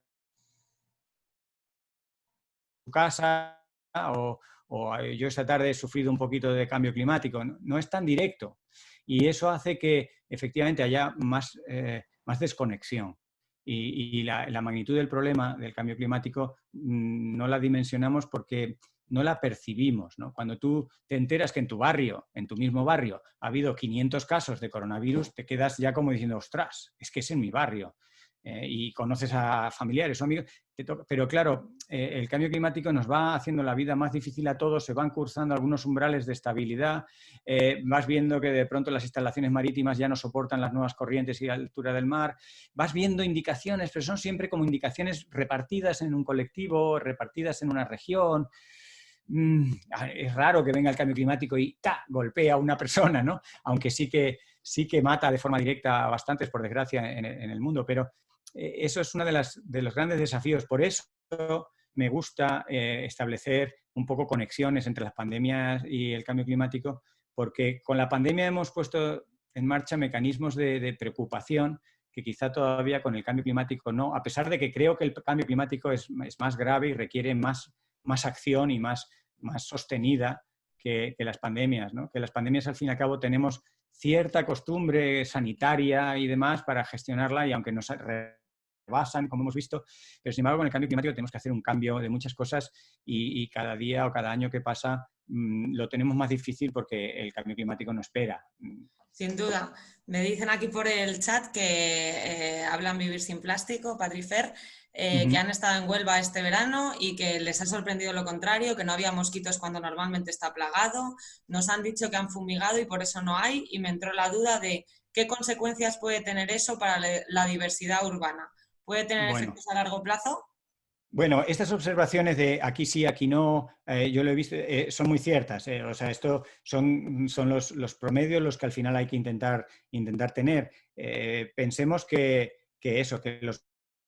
tu casa o yo esta tarde he sufrido un poquito de cambio climático. No es tan directo. Y eso hace que efectivamente haya más desconexión. Y la magnitud del problema del cambio climático no la dimensionamos porque no la percibimos, ¿no? Cuando tú te enteras que en tu barrio, en tu mismo barrio, ha habido 500 casos de coronavirus, te quedas ya como diciendo, ostras, es que es en mi barrio. Y conoces a familiares o amigos, pero claro, el cambio climático nos va haciendo la vida más difícil a todos, se van cruzando algunos umbrales de estabilidad, vas viendo que de pronto las instalaciones marítimas ya no soportan las nuevas corrientes y la altura del mar, vas viendo indicaciones, pero son siempre como indicaciones repartidas en un colectivo, repartidas en una región. Es raro que venga el cambio climático y golpea a una persona, ¿no? Aunque sí que mata de forma directa a bastantes, por desgracia, en el mundo, pero eso es uno de los grandes desafíos. Por eso me gusta establecer un poco conexiones entre las pandemias y el cambio climático, porque con la pandemia hemos puesto en marcha mecanismos de preocupación que quizá todavía con el cambio climático no, a pesar de que creo que el cambio climático es más grave y requiere más acción y más sostenida que las pandemias, ¿no? Que las pandemias, al fin y al cabo, tenemos cierta costumbre sanitaria y demás para gestionarla y aunque nos rebasan, como hemos visto, pero sin embargo con el cambio climático tenemos que hacer un cambio de muchas cosas y cada día o cada año que pasa lo tenemos más difícil porque el cambio climático no espera. Sin duda. Me dicen aquí por el chat que hablan Vivir sin Plástico, Patrifer, que han estado en Huelva este verano y que les ha sorprendido lo contrario, que no había mosquitos cuando normalmente está plagado. Nos han dicho que han fumigado y por eso no hay, y me entró la duda de qué consecuencias puede tener eso para la diversidad urbana. ¿Puede tener efectos a largo plazo? Bueno, estas observaciones de aquí sí, aquí no, yo lo he visto, son muy ciertas. O sea, esto son los promedios los que al final hay que intentar tener. Pensemos que los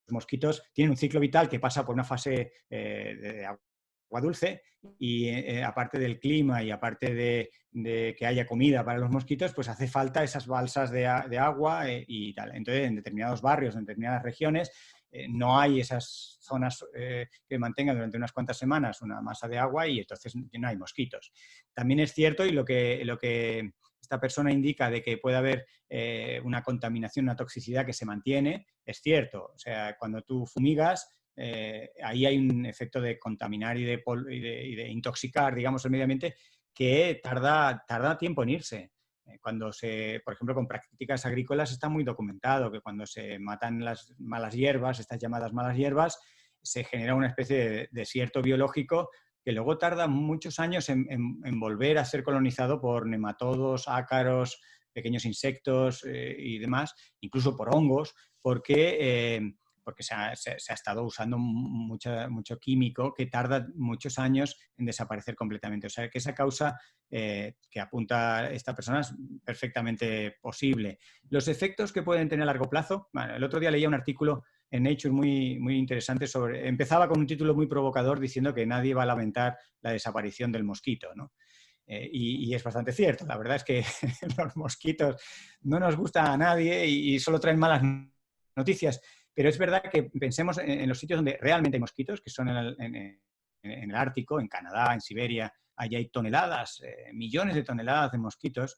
mosquitos tienen un ciclo vital que pasa por una fase de agua dulce y aparte del clima y aparte de que haya comida para los mosquitos, pues hace falta esas balsas de agua y tal. Entonces, en determinados barrios, en determinadas regiones, no hay esas zonas que mantengan durante unas cuantas semanas una masa de agua y entonces no hay mosquitos. También es cierto, y lo que esta persona indica de que puede haber una contaminación, una toxicidad que se mantiene, es cierto. O sea, cuando tú fumigas, ahí hay un efecto de contaminar y de intoxicar, digamos, el medio ambiente que tarda tiempo en irse. Por ejemplo, con prácticas agrícolas está muy documentado que cuando se matan las malas hierbas, estas llamadas malas hierbas, se genera una especie de desierto biológico que luego tarda muchos años en volver a ser colonizado por nematodos, ácaros, pequeños insectos y demás, incluso por hongos, porque se ha estado usando mucho químico que tarda muchos años en desaparecer completamente. O sea, que esa causa que apunta esta persona es perfectamente posible. Los efectos que pueden tener a largo plazo, bueno, el otro día leía un artículo en Nature muy interesante empezaba con un título muy provocador diciendo que nadie va a lamentar la desaparición del mosquito, ¿no? Y es bastante cierto. La verdad es que los mosquitos no nos gusta a nadie y solo traen malas noticias. Pero es verdad que pensemos en los sitios donde realmente hay mosquitos, que son en el Ártico, en Canadá, en Siberia. Allí hay toneladas, millones de toneladas de mosquitos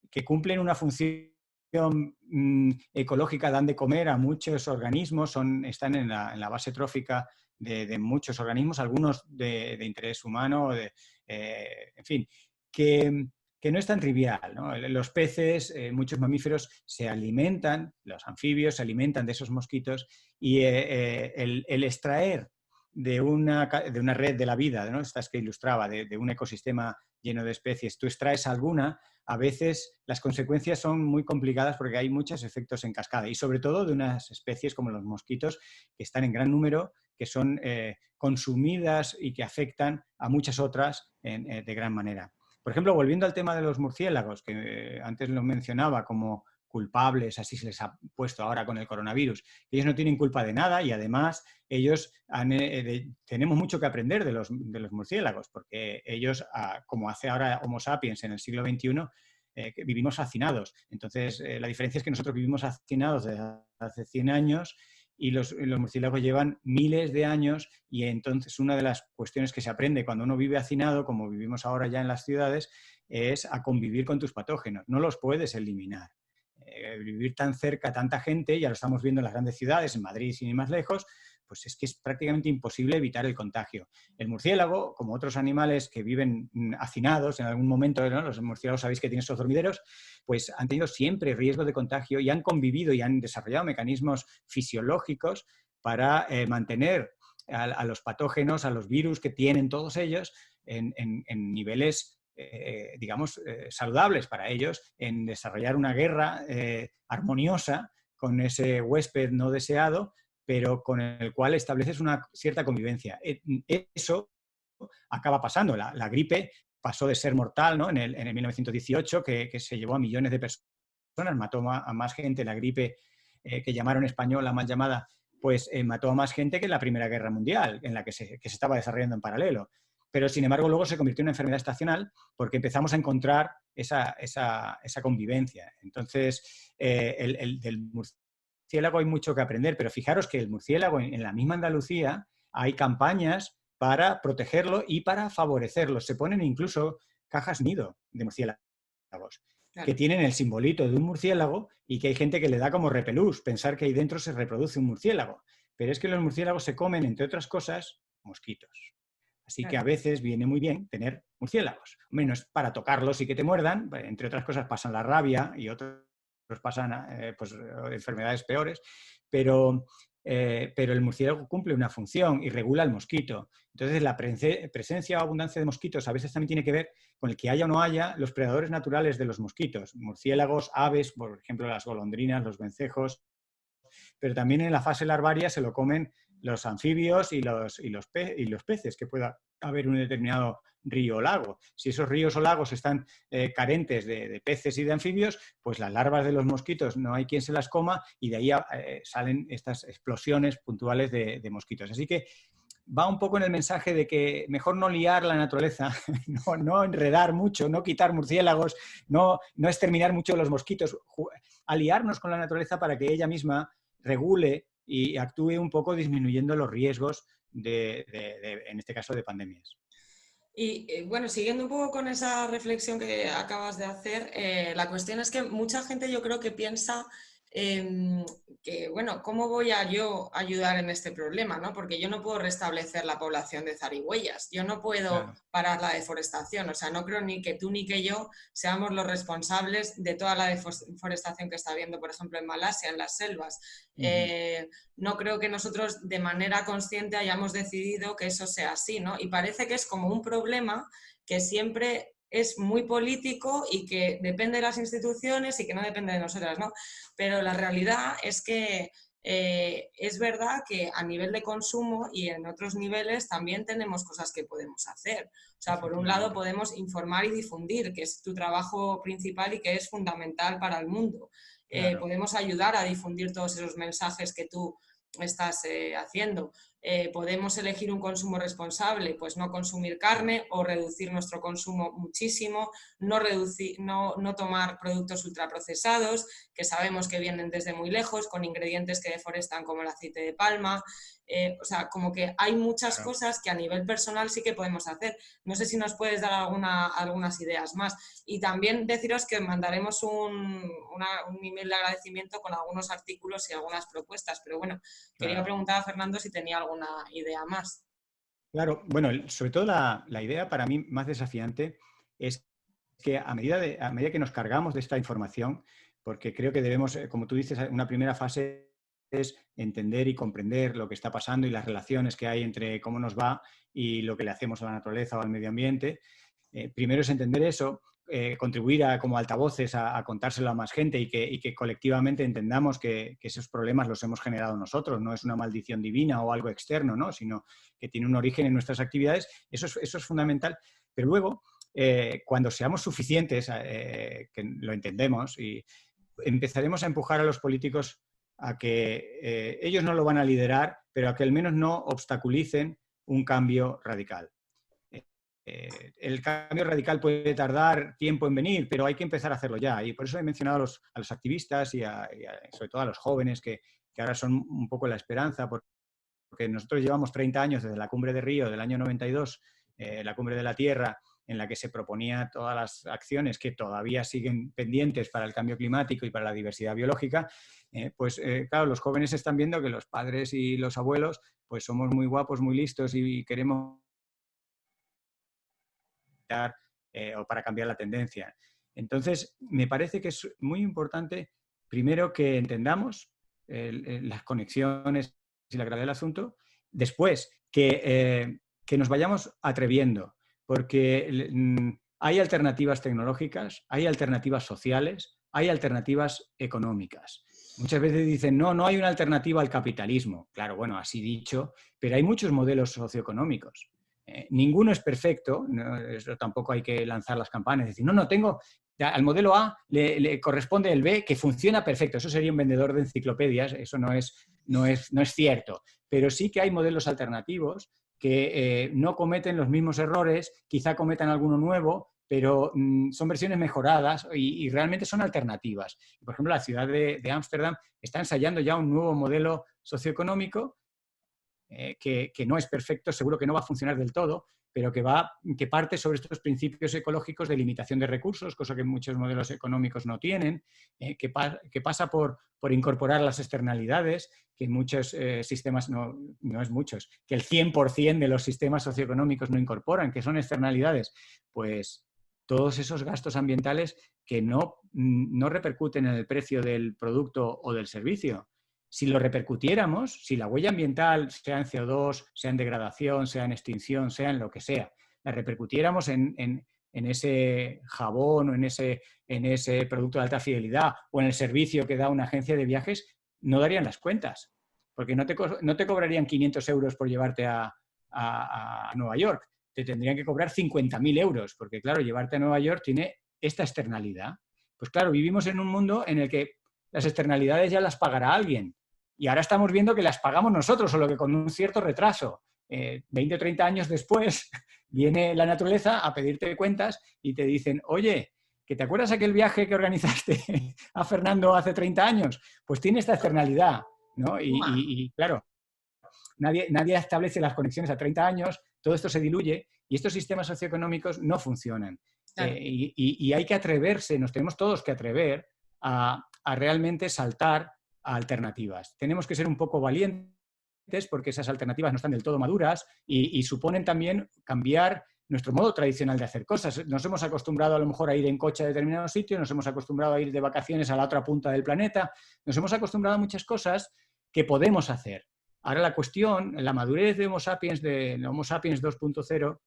que cumplen una función ecológica, dan de comer a muchos organismos, están en la base trófica de muchos organismos, algunos de interés humano, en fin, que no es tan trivial, ¿no? Los peces, muchos mamíferos se alimentan, los anfibios se alimentan de esos mosquitos y el extraer de una red de la vida, ¿no? Estas que ilustraba, de un ecosistema lleno de especies, tú extraes alguna, a veces las consecuencias son muy complicadas porque hay muchos efectos en cascada y sobre todo de unas especies como los mosquitos que están en gran número, que son consumidas y que afectan a muchas otras de gran manera. Por ejemplo, volviendo al tema de los murciélagos, que antes lo mencionaba como culpables, así se les ha puesto ahora con el coronavirus. Ellos no tienen culpa de nada y además ellos tenemos mucho que aprender de los murciélagos, porque ellos, como hace ahora Homo sapiens en el siglo XXI, vivimos hacinados. Entonces, la diferencia es que nosotros vivimos hacinados desde hace 100 años y los murciélagos llevan miles de años y entonces una de las cuestiones que se aprende cuando uno vive hacinado, como vivimos ahora ya en las ciudades, es a convivir con tus patógenos. No los puedes eliminar. Vivir tan cerca a tanta gente, ya lo estamos viendo en las grandes ciudades, en Madrid sin ir más lejos, pues es que es prácticamente imposible evitar el contagio. El murciélago, como otros animales que viven hacinados en algún momento, ¿no? Los murciélagos sabéis que tienen estos dormideros, pues han tenido siempre riesgo de contagio y han convivido y han desarrollado mecanismos fisiológicos para mantener a los patógenos, a los virus que tienen todos ellos en niveles digamos, saludables para ellos, en desarrollar una guerra armoniosa con ese huésped no deseado, pero con el cual estableces una cierta convivencia. Eso acaba pasando. La gripe pasó de ser mortal, ¿no? en el 1918, que se llevó a millones de personas, mató a más gente. La gripe que llamaron española, mal llamada, pues mató a más gente que en la Primera Guerra Mundial, en la que se estaba desarrollando en paralelo. Pero, sin embargo, luego se convirtió en una enfermedad estacional porque empezamos a encontrar esa convivencia. Entonces, del murciélago hay mucho que aprender, pero fijaros que el murciélago, en la misma Andalucía, hay campañas para protegerlo y para favorecerlo. Se ponen incluso cajas nido de murciélagos, que tienen el simbolito de un murciélago y que hay gente que le da como repelús pensar que ahí dentro se reproduce un murciélago. Pero es que los murciélagos se comen, entre otras cosas, mosquitos. Así que a veces viene muy bien tener murciélagos. Menos para tocarlos y que te muerdan, entre otras cosas pasan la rabia y otros pasan pues, enfermedades peores, pero el murciélago cumple una función y regula el mosquito. Entonces, la presencia o abundancia de mosquitos a veces también tiene que ver con el que haya o no haya los predadores naturales de los mosquitos. Murciélagos, aves, por ejemplo, las golondrinas, los vencejos, pero también en la fase larvaria se lo comen los anfibios y los peces que pueda haber en un determinado río o lago. Si esos ríos o lagos están carentes de peces y de anfibios, pues las larvas de los mosquitos no hay quien se las coma y de ahí salen estas explosiones puntuales de mosquitos. Así que va un poco en el mensaje de que mejor no liar la naturaleza, no enredar mucho, no quitar murciélagos, no exterminar mucho los mosquitos, aliarnos con la naturaleza para que ella misma regule y actúe un poco disminuyendo los riesgos en este caso, de pandemias. Y bueno, siguiendo un poco con esa reflexión que acabas de hacer, la cuestión es que mucha gente yo creo que piensa que, bueno, ¿cómo voy a yo ayudar en este problema? ¿No? Porque yo no puedo restablecer la población de zarigüeyas, yo no puedo parar la deforestación, o sea, no creo ni que tú ni que yo seamos los responsables de toda la deforestación que está habiendo, por ejemplo, en Malasia, en las selvas. No creo que nosotros de manera consciente hayamos decidido que eso sea así, ¿no? Y parece que es como un problema que siempre es muy político y que depende de las instituciones y que no depende de nosotras, ¿no? Pero la realidad es que es verdad que a nivel de consumo y en otros niveles también tenemos cosas que podemos hacer. O sea, por un lado podemos informar y difundir, que es tu trabajo principal y que es fundamental para el mundo. Podemos ayudar a difundir todos esos mensajes que tú estás haciendo. podemos elegir un consumo responsable, pues no consumir carne o reducir nuestro consumo muchísimo, no tomar productos ultraprocesados, que sabemos que vienen desde muy lejos, con ingredientes que deforestan como el aceite de palma. O sea, como que hay muchas cosas que a nivel personal sí que podemos hacer. No sé si nos puedes dar algunas ideas más. Y también deciros que mandaremos un email de agradecimiento con algunos artículos y algunas propuestas. Pero bueno, quería preguntar a Fernando si tenía alguna idea más. Claro, bueno, sobre todo la idea para mí más desafiante es que a medida que nos cargamos de esta información, porque creo que debemos, como tú dices, una primera fase es entender y comprender lo que está pasando y las relaciones que hay entre cómo nos va y lo que le hacemos a la naturaleza o al medio ambiente. Primero es entender eso, contribuir como altavoces a contárselo a más gente y que colectivamente entendamos que esos problemas los hemos generado nosotros, no es una maldición divina o algo externo, ¿no? Sino que tiene un origen en nuestras actividades. Eso es fundamental. Pero luego, cuando seamos suficientes, que lo entendemos, y empezaremos a empujar a los políticos a que ellos no lo van a liderar, pero a que al menos no obstaculicen un cambio radical. El cambio radical puede tardar tiempo en venir, pero hay que empezar a hacerlo ya. Y por eso he mencionado a los activistas y sobre todo a los jóvenes que ahora son un poco la esperanza, porque nosotros llevamos 30 años desde la Cumbre de Río del año 92, la Cumbre de la Tierra, en la que se proponía todas las acciones que todavía siguen pendientes para el cambio climático y para la diversidad biológica. Claro, los jóvenes están viendo que los padres y los abuelos pues somos muy guapos, muy listos y queremos o para cambiar la tendencia. Entonces, me parece que es muy importante, primero, que entendamos las conexiones y la gravedad del asunto. Después, que nos vayamos atreviendo, porque hay alternativas tecnológicas, hay alternativas sociales, hay alternativas económicas. Muchas veces dicen, no hay una alternativa al capitalismo. Claro, bueno, así dicho, pero hay muchos modelos socioeconómicos. Ninguno es perfecto, eso tampoco hay que lanzar las campanas y decir, al modelo A le corresponde el B que funciona perfecto. Eso sería un vendedor de enciclopedias, eso no es cierto. Pero sí que hay modelos alternativos que no cometen los mismos errores, quizá cometan alguno nuevo, pero son versiones mejoradas y realmente son alternativas. Por ejemplo, la ciudad de Ámsterdam está ensayando ya un nuevo modelo socioeconómico que no es perfecto, seguro que no va a funcionar del todo, pero que parte sobre estos principios ecológicos de limitación de recursos, cosa que muchos modelos económicos no tienen, que pasa por incorporar las externalidades, que en muchos sistemas, no es muchos, que el 100% de los sistemas socioeconómicos no incorporan, que son externalidades. Pues todos esos gastos ambientales que no repercuten en el precio del producto o del servicio. Si lo repercutiéramos, si la huella ambiental, sea en CO2, sea en degradación, sea en extinción, sea en lo que sea, la repercutiéramos en ese jabón o en ese producto de alta fidelidad o en el servicio que da una agencia de viajes, no darían las cuentas. Porque no te cobrarían 500 euros por llevarte a Nueva York. Te tendrían que cobrar 50.000 euros, porque claro, llevarte a Nueva York tiene esta externalidad. Pues claro, vivimos en un mundo en el que las externalidades ya las pagará alguien. Y ahora estamos viendo que las pagamos nosotros, solo que con un cierto retraso. 20 o 30 años después viene la naturaleza a pedirte cuentas y te dicen, oye, ¿que te acuerdas aquel viaje que organizaste a Fernando hace 30 años? Pues tiene esta externalidad, ¿no? Y claro, nadie establece las conexiones a 30 años, todo esto se diluye y estos sistemas socioeconómicos no funcionan. Claro. Y hay que atreverse, nos tenemos todos que atrever a realmente saltar a alternativas. Tenemos que ser un poco valientes porque esas alternativas no están del todo maduras y suponen también cambiar nuestro modo tradicional de hacer cosas. Nos hemos acostumbrado a lo mejor a ir en coche a determinados sitios, nos hemos acostumbrado a ir de vacaciones a la otra punta del planeta, nos hemos acostumbrado a muchas cosas que podemos hacer. Ahora la cuestión, la madurez de Homo sapiens 2.0,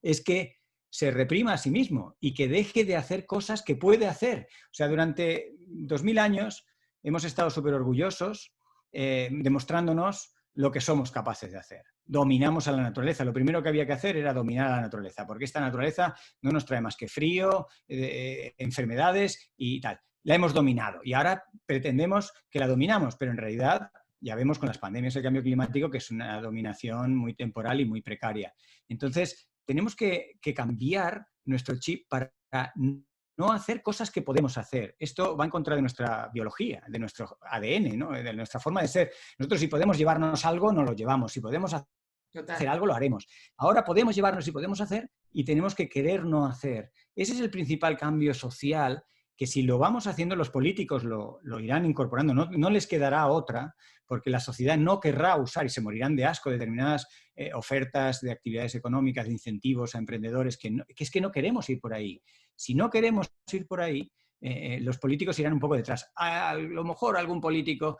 es que se reprima a sí mismo y que deje de hacer cosas que puede hacer. O sea, durante 2000 años hemos estado súper orgullosos demostrándonos lo que somos capaces de hacer. Dominamos a la naturaleza. Lo primero que había que hacer era dominar a la naturaleza, porque esta naturaleza no nos trae más que frío, enfermedades y tal. La hemos dominado y ahora pretendemos que la dominamos, pero en realidad ya vemos con las pandemias el cambio climático que es una dominación muy temporal y muy precaria. Entonces, tenemos que cambiar nuestro chip para no hacer cosas que podemos hacer. Esto va en contra de nuestra biología, de nuestro ADN, ¿no? De nuestra forma de ser. Nosotros si podemos llevarnos algo, nos lo llevamos. Si podemos hacer Total. algo, lo haremos. Ahora podemos llevarnos y podemos hacer y tenemos que querer no hacer. Ese es el principal cambio social que si lo vamos haciendo los políticos lo irán incorporando. No les quedará otra porque la sociedad no querrá usar y se morirán de asco determinadas ofertas de actividades económicas, de incentivos a emprendedores, que es que no queremos ir por ahí. Si no queremos ir por ahí, los políticos irán un poco detrás. A lo mejor algún político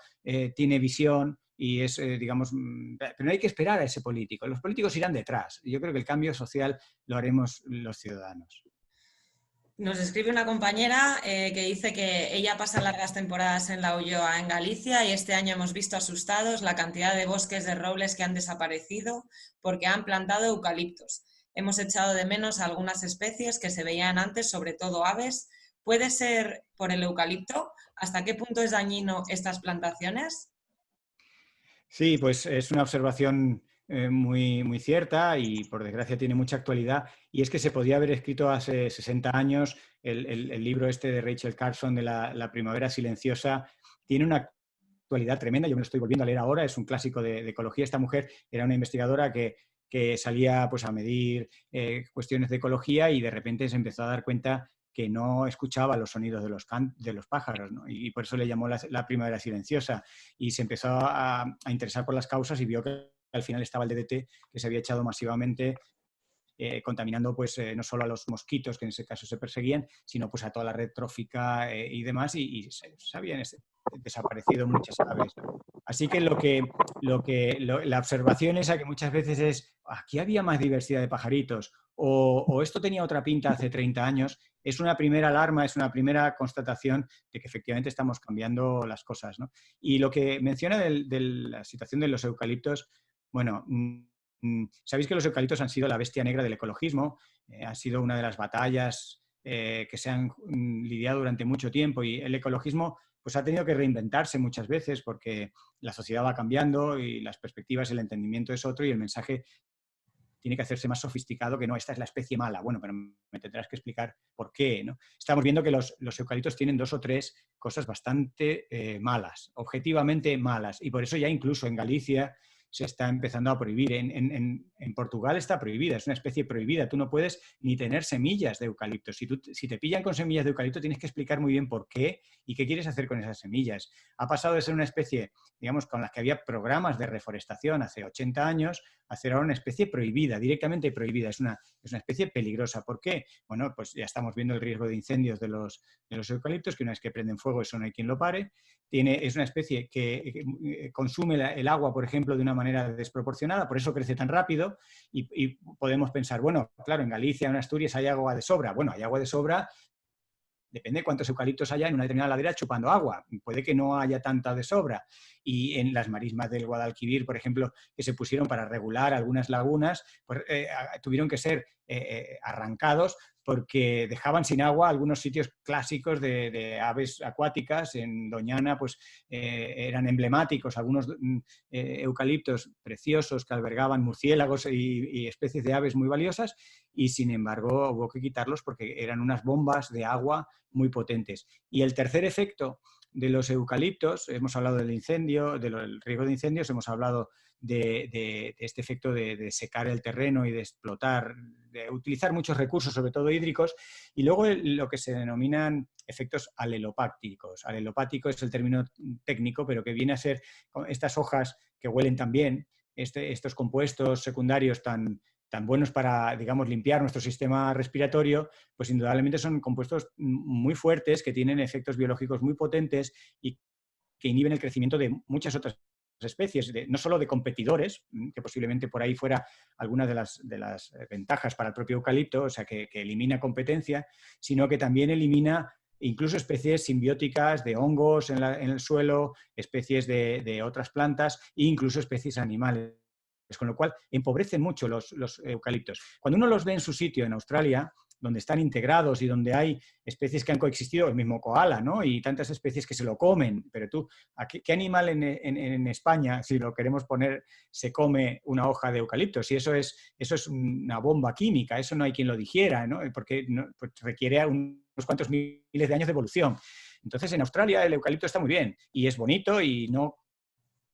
tiene visión y es, digamos, pero no hay que esperar a ese político. Los políticos irán detrás. Yo creo que el cambio social lo haremos los ciudadanos. Nos escribe una compañera que dice que ella pasa largas temporadas en La Ulloa, en Galicia, y este año hemos visto asustados la cantidad de bosques de robles que han desaparecido porque han plantado eucaliptos. Hemos echado de menos a algunas especies que se veían antes, sobre todo aves. ¿Puede ser por el eucalipto? ¿Hasta qué punto es dañino estas plantaciones? Sí, pues es una observación muy, muy cierta y por desgracia tiene mucha actualidad. Y es que se podía haber escrito hace 60 años el libro este de Rachel Carson de la primavera silenciosa. Tiene una actualidad tremenda. Yo me lo estoy volviendo a leer ahora. Es un clásico de ecología. Esta mujer era una investigadora que salía pues, a medir cuestiones de ecología y de repente se empezó a dar cuenta que no escuchaba los sonidos de los pájaros, ¿no? Y por eso le llamó la primavera silenciosa y se empezó a interesar por las causas y vio que al final estaba el DDT que se había echado masivamente contaminando pues no solo a los mosquitos que en ese caso se perseguían, sino pues a toda la red trófica y demás y se habían desaparecido muchas aves. Así que la observación esa que muchas veces es aquí había más diversidad de pajaritos o esto tenía otra pinta hace 30 años, es una primera alarma, es una primera constatación de que efectivamente estamos cambiando las cosas, ¿no? Y lo que menciona de la situación de los eucaliptos, bueno, sabéis que los eucaliptos han sido la bestia negra del ecologismo, ha sido una de las batallas que se han lidiado durante mucho tiempo y el ecologismo pues ha tenido que reinventarse muchas veces porque la sociedad va cambiando y las perspectivas, el entendimiento es otro y el mensaje tiene que hacerse más sofisticado que no, esta es la especie mala. Bueno, pero me tendrás que explicar por qué, ¿no? Estamos viendo que los eucaliptos tienen 2 o 3 cosas bastante malas, objetivamente malas, y por eso ya incluso en Galicia se está empezando a prohibir. En Portugal está prohibida, es una especie prohibida. Tú no puedes ni tener semillas de eucalipto. Si te pillan con semillas de eucalipto, tienes que explicar muy bien por qué y qué quieres hacer con esas semillas. Ha pasado de ser una especie, digamos, con las que había programas de reforestación hace 80 años, a ser ahora una especie prohibida, directamente prohibida. Es una especie peligrosa. ¿Por qué? Bueno, pues ya estamos viendo el riesgo de incendios de los eucaliptos, que una vez que prenden fuego eso no hay quien lo pare. Es una especie que consume el agua, por ejemplo, de una manera desproporcionada, por eso crece tan rápido y podemos pensar, bueno, claro, en Galicia, en Asturias hay agua de sobra. Bueno, hay agua de sobra, depende de cuántos eucaliptos haya en una determinada ladera chupando agua. Puede que no haya tanta de sobra. Y en las marismas del Guadalquivir, por ejemplo, que se pusieron para regular algunas lagunas, pues tuvieron que ser arrancados porque dejaban sin agua algunos sitios clásicos de aves acuáticas. En Doñana pues, eran emblemáticos algunos eucaliptos preciosos que albergaban murciélagos y especies de aves muy valiosas y sin embargo hubo que quitarlos porque eran unas bombas de agua muy potentes. Y el tercer efecto de los eucaliptos, hemos hablado del incendio, del riesgo de incendios, hemos hablado de este efecto de secar el terreno y de explotar, de utilizar muchos recursos, sobre todo hídricos, y luego lo que se denominan efectos alelopácticos. Alelopático es el término técnico, pero que viene a ser estas hojas que huelen tan bien, estos compuestos secundarios tan buenos para, digamos, limpiar nuestro sistema respiratorio, pues indudablemente son compuestos muy fuertes que tienen efectos biológicos muy potentes y que inhiben el crecimiento de muchas otras especies, no solo de competidores, que posiblemente por ahí fuera alguna de las ventajas para el propio eucalipto, o sea, que elimina competencia, sino que también elimina incluso especies simbióticas de hongos en el suelo, especies de otras plantas e incluso especies animales. Con lo cual empobrecen mucho los eucaliptos. Cuando uno los ve en su sitio en Australia, donde están integrados y donde hay especies que han coexistido, el mismo koala, ¿no? Y tantas especies que se lo comen. Pero tú, ¿qué animal en España, si lo queremos poner, se come una hoja de eucalipto? Si eso es una bomba química, eso no hay quien lo digiera, ¿no? Porque pues requiere unos cuantos miles de años de evolución. Entonces, en Australia el eucalipto está muy bien y es bonito y no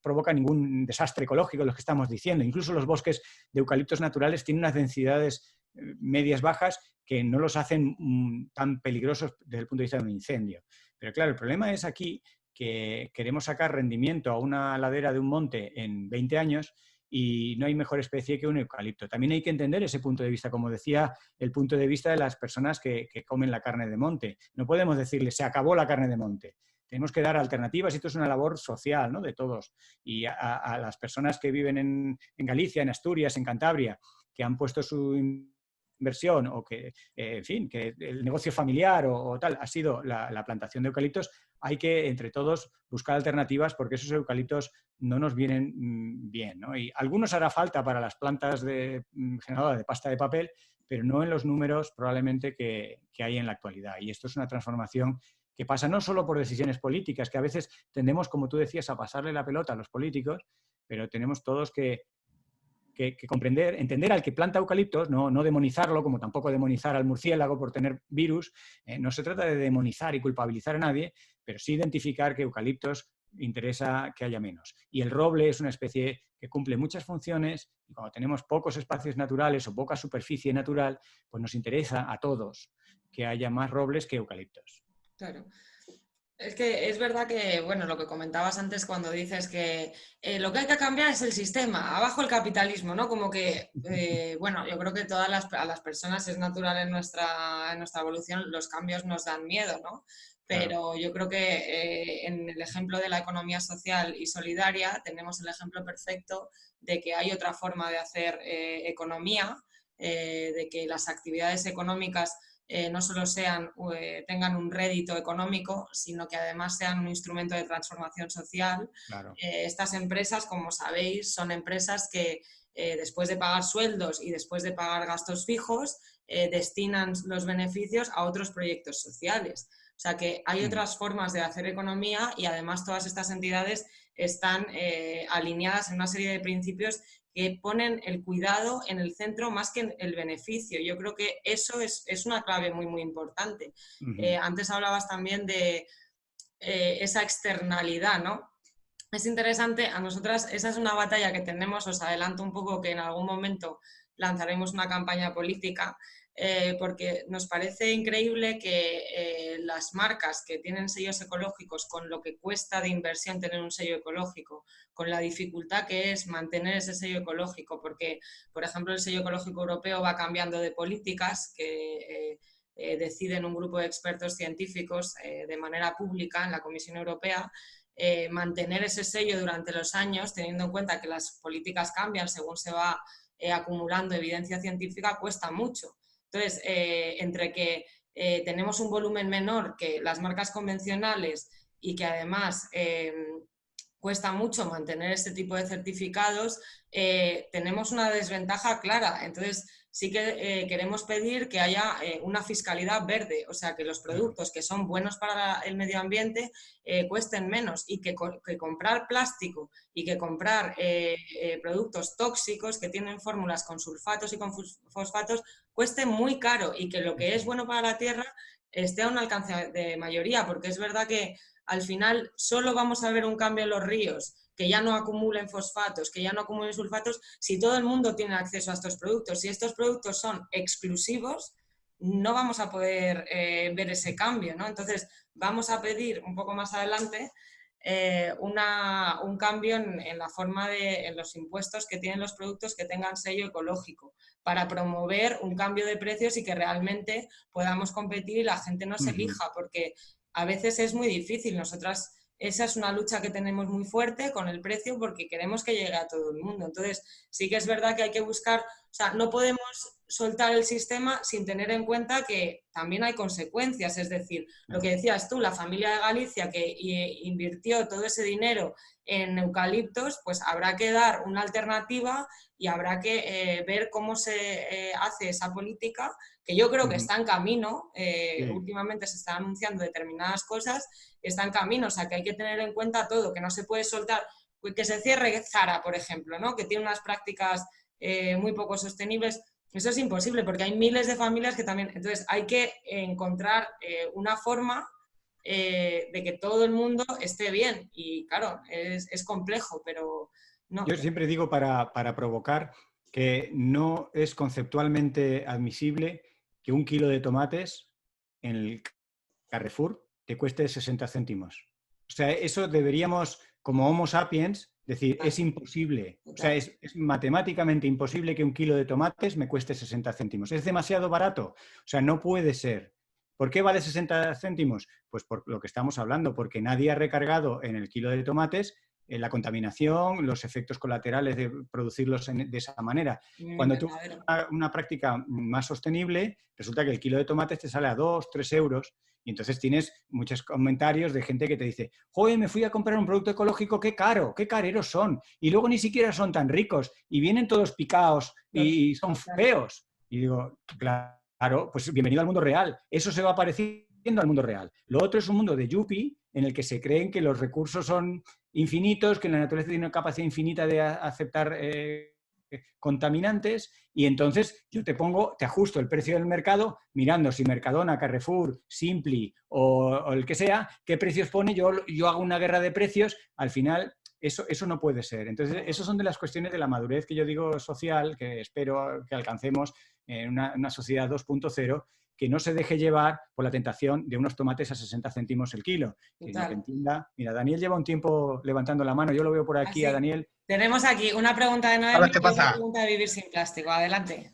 provoca ningún desastre ecológico, lo que estamos diciendo. Incluso los bosques de eucaliptos naturales tienen unas densidades medias bajas que no los hacen tan peligrosos desde el punto de vista de un incendio. Pero claro, el problema es aquí que queremos sacar rendimiento a una ladera de un monte en 20 años y no hay mejor especie que un eucalipto. También hay que entender ese punto de vista, como decía, el punto de vista de las personas que comen la carne de monte. No podemos decirles, se acabó la carne de monte. Tenemos que dar alternativas y esto es una labor social, ¿no? De todos. Y a las personas que viven en Galicia, en Asturias, en Cantabria, que han puesto su inversión o que, en fin, que el negocio familiar o tal ha sido la plantación de eucaliptos, hay que, entre todos, buscar alternativas porque esos eucaliptos no nos vienen bien, ¿no? Y algunos hará falta para las plantas generadoras de pasta de papel, pero no en los números probablemente que hay en la actualidad. Y esto es una transformación que pasa no solo por decisiones políticas, que a veces tendemos, como tú decías, a pasarle la pelota a los políticos, pero tenemos todos que comprender, entender al que planta eucaliptos, no demonizarlo, como tampoco demonizar al murciélago por tener virus. No se trata de demonizar y culpabilizar a nadie, pero sí identificar que eucaliptos interesa que haya menos. Y el roble es una especie que cumple muchas funciones y cuando tenemos pocos espacios naturales o poca superficie natural, pues nos interesa a todos que haya más robles que eucaliptos. Claro. Es que es verdad que, bueno, lo que comentabas antes cuando dices que lo que hay que cambiar es el sistema, abajo el capitalismo, ¿no? Como que, bueno, yo creo que a las personas es natural en nuestra evolución, los cambios nos dan miedo, ¿no? Pero yo creo que en el ejemplo de la economía social y solidaria tenemos el ejemplo perfecto de que hay otra forma de hacer economía, de que las actividades económicas no solo tengan un rédito económico, sino que además sean un instrumento de transformación social. Claro. Estas empresas, como sabéis, son empresas que después de pagar sueldos y después de pagar gastos fijos, destinan los beneficios a otros proyectos sociales. O sea que hay otras formas de hacer economía y además todas estas entidades están alineadas en una serie de principios que ponen el cuidado en el centro más que en el beneficio. Yo creo que eso es una clave muy, muy importante. Antes hablabas también de esa externalidad, ¿no? Es interesante, a nosotras esa es una batalla que tenemos, os adelanto un poco que en algún momento lanzaremos una campaña política, porque nos parece increíble que las marcas que tienen sellos ecológicos, con lo que cuesta de inversión tener un sello ecológico, con la dificultad que es mantener ese sello ecológico, porque, por ejemplo, el sello ecológico europeo va cambiando de políticas que deciden un grupo de expertos científicos de manera pública en la Comisión Europea. Mantener ese sello durante los años, teniendo en cuenta que las políticas cambian según se va acumulando evidencia científica, cuesta mucho. Entonces, entre que tenemos un volumen menor que las marcas convencionales y que además cuesta mucho mantener este tipo de certificados, tenemos una desventaja clara. Entonces, sí que queremos pedir que haya una fiscalidad verde, o sea, que los productos que son buenos para el medio ambiente cuesten menos y que comprar plástico y que comprar productos tóxicos que tienen fórmulas con sulfatos y con fosfatos cueste muy caro y que lo que es bueno para la tierra esté a un alcance de mayoría, porque es verdad que al final solo vamos a ver un cambio en los ríos, que ya no acumulen fosfatos, que ya no acumulen sulfatos, si todo el mundo tiene acceso a estos productos. Si estos productos son exclusivos, no vamos a poder ver ese cambio, ¿no? Entonces, vamos a pedir un poco más adelante un cambio en la forma en los impuestos que tienen los productos que tengan sello ecológico, para promover un cambio de precios y que realmente podamos competir y la gente nos elija, porque a veces es muy difícil. Nosotras, esa es una lucha que tenemos muy fuerte con el precio porque queremos que llegue a todo el mundo. Entonces, sí que es verdad que hay que buscar O sea, no podemos soltar el sistema sin tener en cuenta que también hay consecuencias. Es decir, lo que decías tú, la familia de Galicia que invirtió todo ese dinero en eucaliptos, pues habrá que dar una alternativa y habrá que ver cómo se hace esa política, que yo creo que está en camino. Sí. Últimamente se están anunciando determinadas cosas, está en camino, o sea que hay que tener en cuenta todo, que no se puede soltar, que se cierre Zara, por ejemplo, ¿no? Que tiene unas prácticas muy poco sostenibles. Eso es imposible porque hay miles de familias que también... Entonces hay que encontrar una forma de que todo el mundo esté bien. Y claro, es complejo, pero no. Yo siempre digo para provocar que no es conceptualmente admisible que 1 kilo de tomates en el Carrefour te cueste 60 céntimos. O sea, eso deberíamos, como Homo sapiens, decir, es imposible. O sea, es matemáticamente imposible que 1 kilo de tomates me cueste 60 céntimos. Es demasiado barato. O sea, no puede ser. ¿Por qué vale 60 céntimos? Pues por lo que estamos hablando, porque nadie ha recargado en el kilo de tomates la contaminación, los efectos colaterales de producirlos de esa manera. Cuando tú haces una práctica más sostenible, resulta que el kilo de tomates te sale a 2, 3 euros y entonces tienes muchos comentarios de gente que te dice, joder, me fui a comprar un producto ecológico, qué caro, qué careros son, y luego ni siquiera son tan ricos y vienen todos picados y son feos. Y digo, claro, pues bienvenido al mundo real. Eso se va pareciendo al mundo real. Lo otro es un mundo de yuppie en el que se creen que los recursos son infinitos, que la naturaleza tiene una capacidad infinita de aceptar contaminantes y entonces yo te ajusto el precio del mercado mirando si Mercadona, Carrefour, Simply o el que sea, qué precios pone, yo hago una guerra de precios, al final eso no puede ser. Entonces, esas son de las cuestiones de la madurez que yo digo social, que espero que alcancemos en una sociedad 2.0, que no se deje llevar por la tentación de unos tomates a 60 céntimos el kilo. Que entienda. Mira, Daniel lleva un tiempo levantando la mano, yo lo veo por aquí a Daniel. Tenemos aquí una pregunta de Noemi y una pregunta de Vivir sin Plástico. Adelante.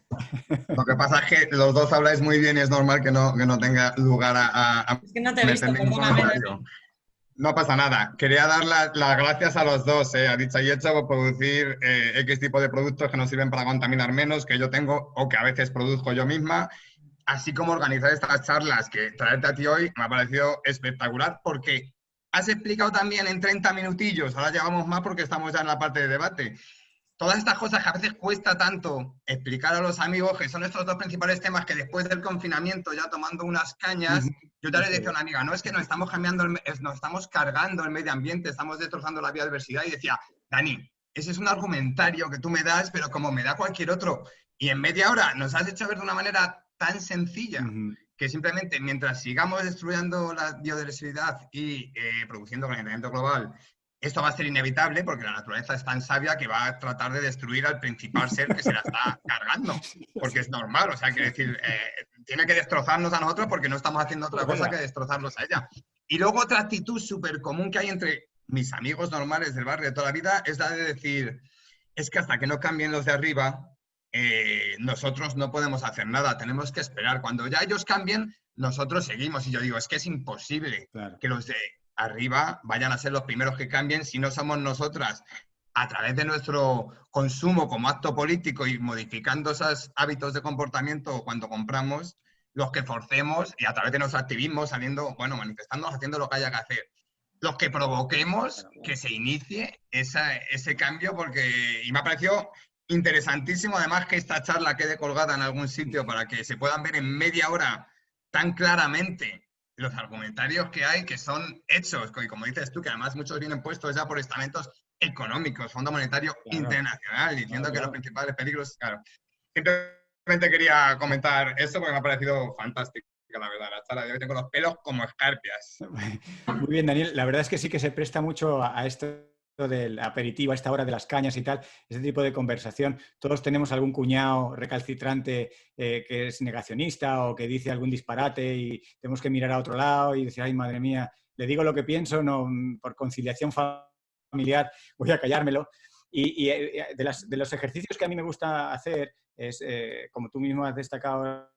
Lo que pasa es que los dos habláis muy bien y es normal que no tenga lugar a es que no te he visto, perdóname. No pasa nada. Quería dar las gracias a los dos, a Dicha y Hecha, por producir X tipo de productos que nos sirven para contaminar menos, que yo tengo o que a veces produzco yo misma, así como organizar estas charlas, que traerte a ti hoy me ha parecido espectacular, porque has explicado también en 30 minutillos, ahora llevamos más porque estamos ya en la parte de debate, todas estas cosas que a veces cuesta tanto explicar a los amigos, que son estos dos principales temas que después del confinamiento, ya tomando unas cañas, yo te le decía a una amiga, no es que nos estamos nos estamos cargando el medio ambiente, estamos destrozando la biodiversidad, y decía, Dani, ese es un argumentario que tú me das, pero como me da cualquier otro, y en media hora nos has hecho ver de una manera tan sencilla, que simplemente mientras sigamos destruyendo la biodiversidad y produciendo calentamiento global, esto va a ser inevitable porque la naturaleza es tan sabia que va a tratar de destruir al principal ser que se la está cargando, porque es normal, o sea, quiere decir, tiene que destrozarnos a nosotros porque no estamos haciendo otra cosa que destrozarlos a ella. Y luego otra actitud súper común que hay entre mis amigos normales del barrio de toda la vida es la de decir, es que hasta que no cambien los de arriba, nosotros no podemos hacer nada, tenemos que esperar. Cuando ya ellos cambien, nosotros seguimos. Y yo digo, es que es imposible que los de arriba vayan a ser los primeros que cambien si no somos nosotras, a través de nuestro consumo como acto político y modificando esos hábitos de comportamiento cuando compramos, los que forcemos y a través de nuestro activismo saliendo, bueno, manifestándonos, haciendo lo que haya que hacer. Los que provoquemos que se inicie ese cambio, porque, y me ha parecido interesantísimo, además, que esta charla quede colgada en algún sitio para que se puedan ver en media hora tan claramente los argumentarios que hay, que son hechos, y como dices tú, que además muchos vienen puestos ya por estamentos económicos, Fondo Monetario Internacional, diciendo que los principales peligros, simplemente quería comentar eso porque me ha parecido fantástico, la verdad, la charla de hoy tengo los pelos como escarpias. Muy bien, Daniel, la verdad es que sí que se presta mucho a esto del aperitivo, a esta hora de las cañas y tal, este tipo de conversación. Todos tenemos algún cuñado recalcitrante que es negacionista o que dice algún disparate y tenemos que mirar a otro lado y decir, ay, madre mía, le digo lo que pienso, no, por conciliación familiar voy a callármelo. Y de los ejercicios que a mí me gusta hacer es, como tú mismo has destacado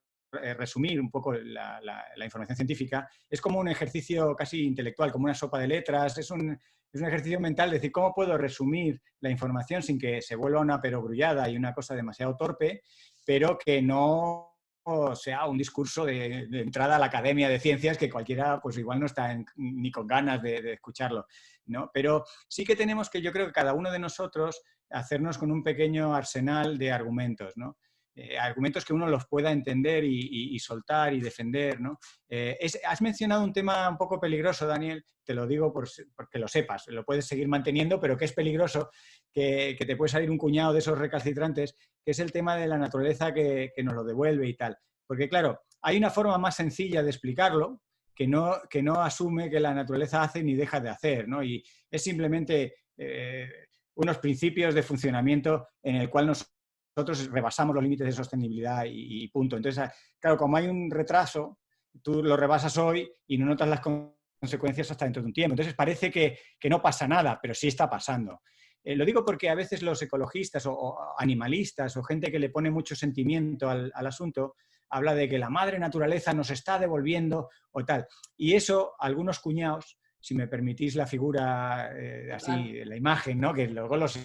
resumir un poco la información científica, es como un ejercicio casi intelectual, como una sopa de letras, es un ejercicio mental, decir, ¿cómo puedo resumir la información sin que se vuelva una perogrullada y una cosa demasiado torpe, pero que no sea un discurso de entrada a la Academia de Ciencias que cualquiera pues igual no está ni con ganas de escucharlo, ¿no? Pero sí que tenemos que, yo creo que cada uno de nosotros, hacernos con un pequeño arsenal de argumentos, ¿no? Argumentos que uno los pueda entender y soltar y defender, ¿no? Has mencionado un tema un poco peligroso, Daniel, te lo digo porque lo sepas, lo puedes seguir manteniendo, pero que es peligroso, que te puede salir un cuñado de esos recalcitrantes, que es el tema de la naturaleza que nos lo devuelve y tal. Porque claro, hay una forma más sencilla de explicarlo, que no asume que la naturaleza hace ni deja de hacer, ¿no? Y es simplemente unos principios de funcionamiento en el cual nosotros rebasamos los límites de sostenibilidad y punto. Entonces, claro, como hay un retraso, tú lo rebasas hoy y no notas las consecuencias hasta dentro de un tiempo. Entonces parece que no pasa nada, pero sí está pasando. Lo digo porque a veces los ecologistas o animalistas o gente que le pone mucho sentimiento al asunto habla de que la madre naturaleza nos está devolviendo o tal. Y eso, algunos cuñados, si me permitís la figura así, la imagen, ¿no? Que luego los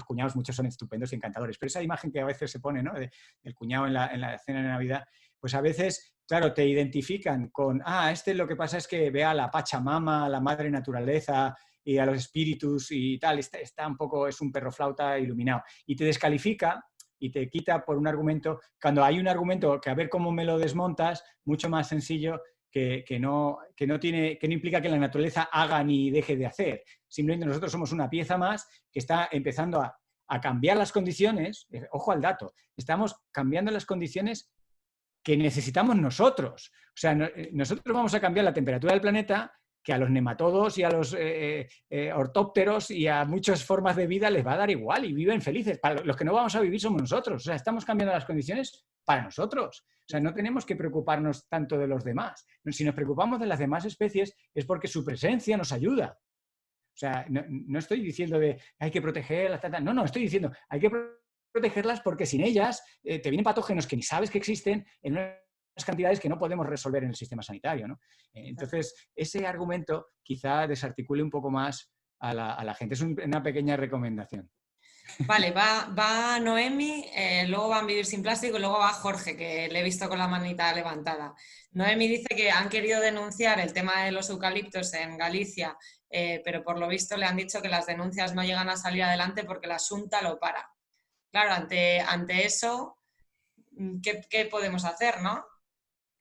cuñados muchos son estupendos y encantadores, pero esa imagen que a veces se pone, ¿no? del cuñado en la cena de Navidad, pues a veces, claro, te identifican con, lo que pasa es que ve a la Pachamama, a la madre naturaleza y a los espíritus y tal, está un poco, es un perro flauta iluminado. Y te descalifica y te quita por un argumento, cuando hay un argumento que a ver cómo me lo desmontas, mucho más sencillo, que no implica que la naturaleza haga ni deje de hacer. Simplemente nosotros somos una pieza más que está empezando a cambiar las condiciones, ojo al dato, estamos cambiando las condiciones que necesitamos nosotros. O sea, nosotros vamos a cambiar la temperatura del planeta, que a los nematodos y a los ortópteros y a muchas formas de vida les va a dar igual y viven felices. Para los que no vamos a vivir somos nosotros. O sea, estamos cambiando las condiciones para nosotros. O sea, no tenemos que preocuparnos tanto de los demás. Si nos preocupamos de las demás especies es porque su presencia nos ayuda. O sea, no estoy diciendo de hay que protegerlas, no, estoy diciendo hay que protegerlas porque sin ellas te vienen patógenos que ni sabes que existen en unas cantidades que no podemos resolver en el sistema sanitario, ¿no? Entonces, ese argumento quizá desarticule un poco más a la gente. Es una pequeña recomendación. Vale, va Noemi, luego van Vivir sin Plástico y luego va Jorge, que le he visto con la manita levantada. Noemi dice que han querido denunciar el tema de los eucaliptos en Galicia, pero por lo visto le han dicho que las denuncias no llegan a salir adelante porque la Xunta lo para. Claro, ante eso, ¿qué podemos hacer, no?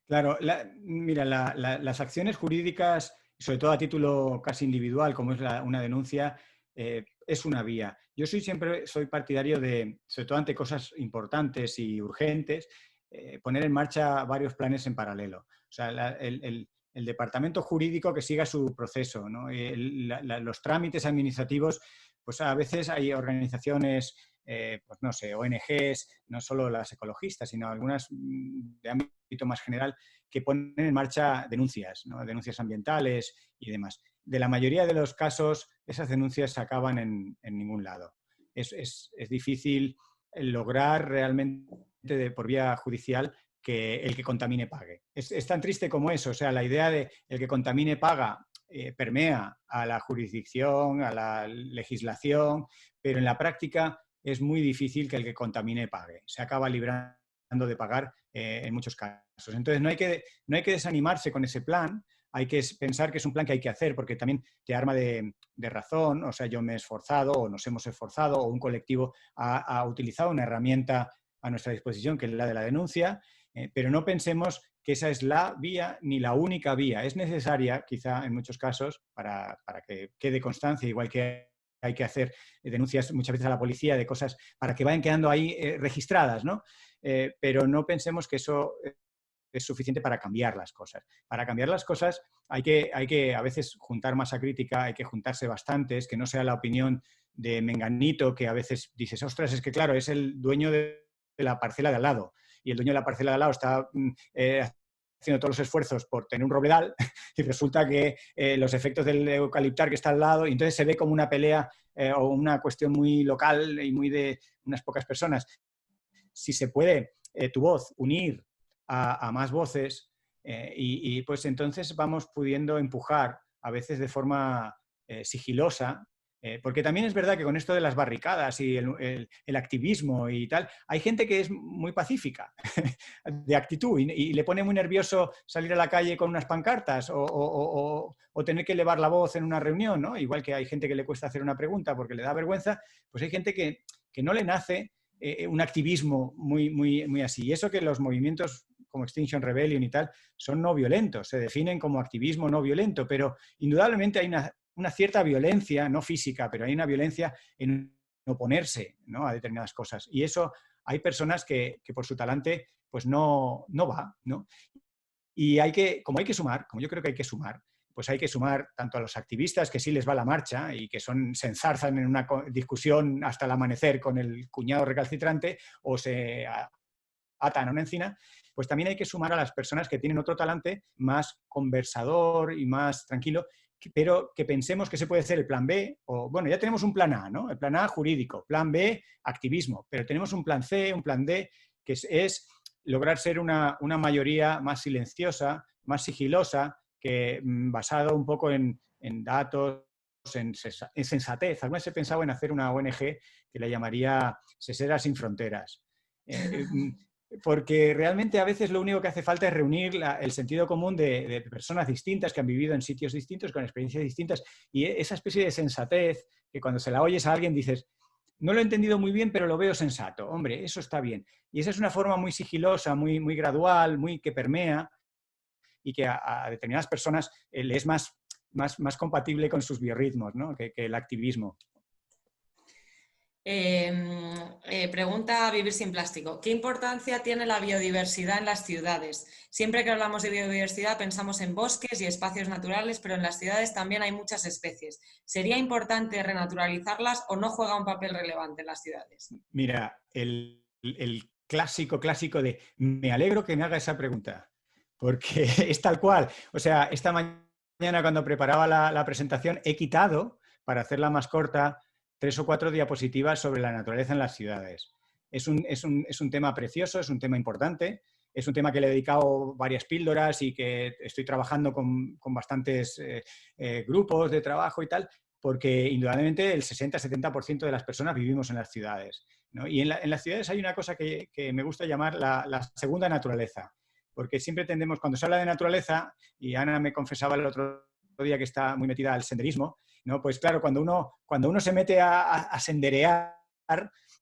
Claro, mira, las acciones jurídicas, sobre todo a título casi individual, como es una denuncia, es una vía. Yo siempre soy partidario de, sobre todo ante cosas importantes y urgentes, poner en marcha varios planes en paralelo. O sea, el departamento jurídico que siga su proceso, ¿no? Los trámites administrativos, pues a veces hay organizaciones, pues no sé, ONGs, no solo las ecologistas, sino algunas de ámbito más general, que ponen en marcha denuncias, ¿no? Denuncias ambientales y demás. De la mayoría de los casos, esas denuncias acaban en ningún lado. Es difícil lograr realmente por vía judicial que el que contamine pague. Es tan triste como eso. O sea, la idea de el que contamine paga permea a la jurisdicción, a la legislación, pero en la práctica es muy difícil que el que contamine pague. Se acaba librando de pagar en muchos casos. Entonces, no hay que desanimarse con ese plan. Hay que pensar que es un plan que hay que hacer porque también te arma de razón. O sea, yo me he esforzado o nos hemos esforzado o un colectivo ha utilizado una herramienta a nuestra disposición que es la de la denuncia, pero no pensemos que esa es la vía ni la única vía. Es necesaria, quizá en muchos casos, para que quede constancia, igual que hay que hacer denuncias muchas veces a la policía de cosas para que vayan quedando ahí registradas, ¿no? Pero no pensemos que eso es suficiente para cambiar las cosas. Para cambiar las cosas hay que a veces juntar masa crítica, hay que juntarse bastantes, que no sea la opinión de menganito que a veces dices, ostras, es que claro, es el dueño de la parcela de al lado y el dueño de la parcela de al lado está haciendo todos los esfuerzos por tener un robledal y resulta que los efectos del eucaliptar que está al lado, y entonces se ve como una pelea o una cuestión muy local y muy de unas pocas personas. Si se puede tu voz unir a más voces y pues entonces vamos pudiendo empujar a veces de forma sigilosa. Porque también es verdad que con esto de las barricadas y el activismo y tal, hay gente que es muy pacífica de actitud y le pone muy nervioso salir a la calle con unas pancartas o tener que elevar la voz en una reunión, ¿no? Igual que hay gente que le cuesta hacer una pregunta porque le da vergüenza, pues hay gente que no le nace un activismo muy así. Y eso que los movimientos como Extinction Rebellion y tal son no violentos, se definen como activismo no violento, pero indudablemente hay una cierta violencia, no física, pero hay una violencia en oponerse, ¿no?, a determinadas cosas. Y eso hay personas que por su talante pues no va, ¿no? Y como hay que sumar, como yo creo que hay que sumar, pues hay que sumar tanto a los activistas que sí les va la marcha y que se enzarzan en una discusión hasta el amanecer con el cuñado recalcitrante o se atan a una encina, pues también hay que sumar a las personas que tienen otro talante más conversador y más tranquilo, pero que pensemos que se puede hacer el plan B, o bueno, ya tenemos un plan A, ¿no? El plan A jurídico, plan B activismo, pero tenemos un plan C, un plan D, que es lograr ser una mayoría más silenciosa, más sigilosa, que basado un poco en datos, en sensatez. Alguna vez he pensado en hacer una ONG que la llamaría Sesera sin Fronteras. Porque realmente a veces lo único que hace falta es reunir el sentido común de personas distintas que han vivido en sitios distintos, con experiencias distintas, y esa especie de sensatez que cuando se la oyes a alguien dices, no lo he entendido muy bien, pero lo veo sensato. Hombre, eso está bien. Y esa es una forma muy sigilosa, muy gradual, que permea y que a determinadas personas le es más compatible con sus biorritmos, ¿no?, que el activismo. Pregunta Vivir sin Plástico. ¿Qué importancia tiene la biodiversidad en las ciudades? Siempre que hablamos de biodiversidad pensamos en bosques y espacios naturales, pero en las ciudades también hay muchas especies. ¿Sería importante renaturalizarlas o no juega un papel relevante en las ciudades? Mira, el clásico de me alegro que me haga esa pregunta, porque es tal cual. O sea, esta mañana cuando preparaba la presentación he quitado, para hacerla más corta, 3 o 4 diapositivas sobre la naturaleza en las ciudades. Es un tema precioso, es un tema importante, es un tema que le he dedicado varias píldoras y que estoy trabajando con bastantes grupos de trabajo y tal, porque indudablemente el 60-70% de las personas vivimos en las ciudades, ¿no? Y en las ciudades hay una cosa que me gusta llamar la segunda naturaleza, porque siempre tendemos, cuando se habla de naturaleza, y Ana me confesaba el otro día que está muy metida al senderismo, ¿no? Pues claro, cuando uno se mete a senderear,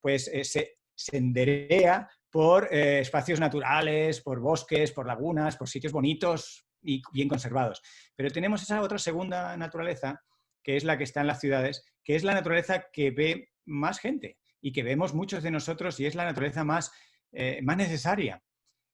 pues se senderea por espacios naturales, por bosques, por lagunas, por sitios bonitos y bien conservados. Pero tenemos esa otra segunda naturaleza, que es la que está en las ciudades, que es la naturaleza que ve más gente y que vemos muchos de nosotros y es la naturaleza más necesaria.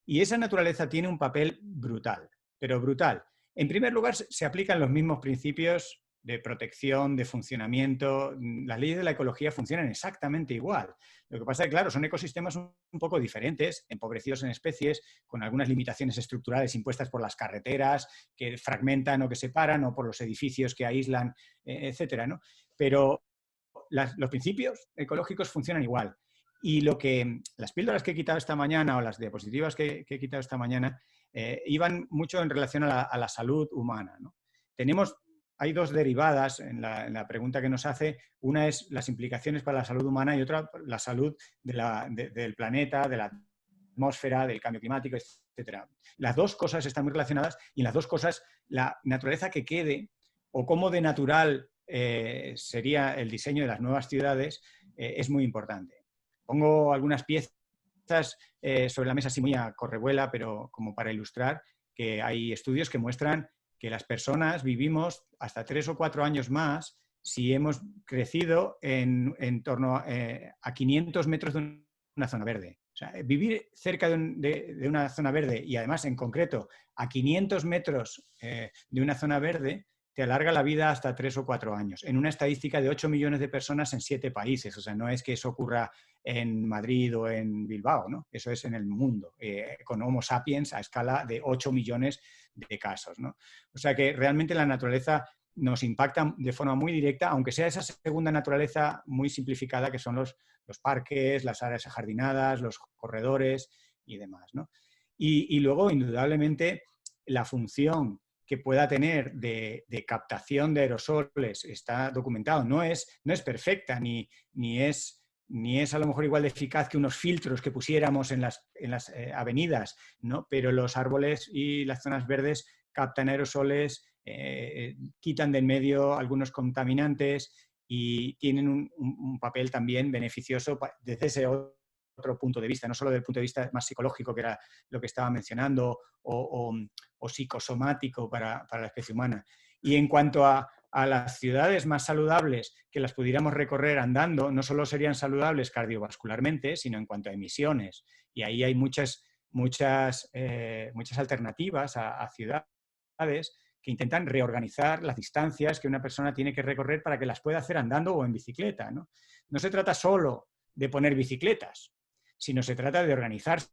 Y esa naturaleza tiene un papel brutal, pero brutal. En primer lugar, se aplican los mismos principios de protección, de funcionamiento. Las leyes de la ecología funcionan exactamente igual. Lo que pasa es que, claro, son ecosistemas un poco diferentes, empobrecidos en especies, con algunas limitaciones estructurales impuestas por las carreteras que fragmentan o que separan, o por los edificios que aíslan, etcétera, ¿no? Pero los principios ecológicos funcionan igual. Y las píldoras que he quitado esta mañana o las diapositivas que he quitado esta mañana iban mucho en relación a la salud humana, ¿no? Hay 2 derivadas en la pregunta que nos hace. Una es las implicaciones para la salud humana y otra la salud del planeta, de la atmósfera, del cambio climático, etc. Las 2 cosas están muy relacionadas y en las 2 cosas la naturaleza que quede o cómo de natural sería el diseño de las nuevas ciudades es muy importante. Pongo algunas piezas sobre la mesa así muy a correvuela, pero como para ilustrar que hay estudios que muestran que las personas vivimos hasta 3 o 4 años más si hemos crecido en torno a 500 metros de una zona verde. O sea, vivir cerca de una zona verde y además en concreto a 500 metros de una zona verde te alarga la vida hasta 3 o 4 años, en una estadística de 8 millones de personas en 7 países. O sea, no es que eso ocurra en Madrid o en Bilbao, ¿no? Eso es en el mundo, con Homo sapiens a escala de 8 millones de casos, ¿no? O sea que realmente la naturaleza nos impacta de forma muy directa, aunque sea esa segunda naturaleza muy simplificada que son los parques, las áreas ajardinadas, los corredores y demás, ¿no? Y luego, indudablemente, la función que pueda tener de captación de aerosoles está documentado. No es perfecta ni es a lo mejor igual de eficaz que unos filtros que pusiéramos en las avenidas, ¿no? Pero los árboles y las zonas verdes captan aerosoles, quitan del medio algunos contaminantes y tienen un papel también beneficioso desde ese otro punto de vista, no solo desde el punto de vista más psicológico, que era lo que estaba mencionando, o psicosomático para la especie humana. Y en cuanto a las ciudades más saludables, que las pudiéramos recorrer andando, no solo serían saludables cardiovascularmente, sino en cuanto a emisiones. Y ahí hay muchas alternativas a ciudades que intentan reorganizar las distancias que una persona tiene que recorrer para que las pueda hacer andando o en bicicleta, ¿no? No se trata solo de poner bicicletas, sino se trata de organizarse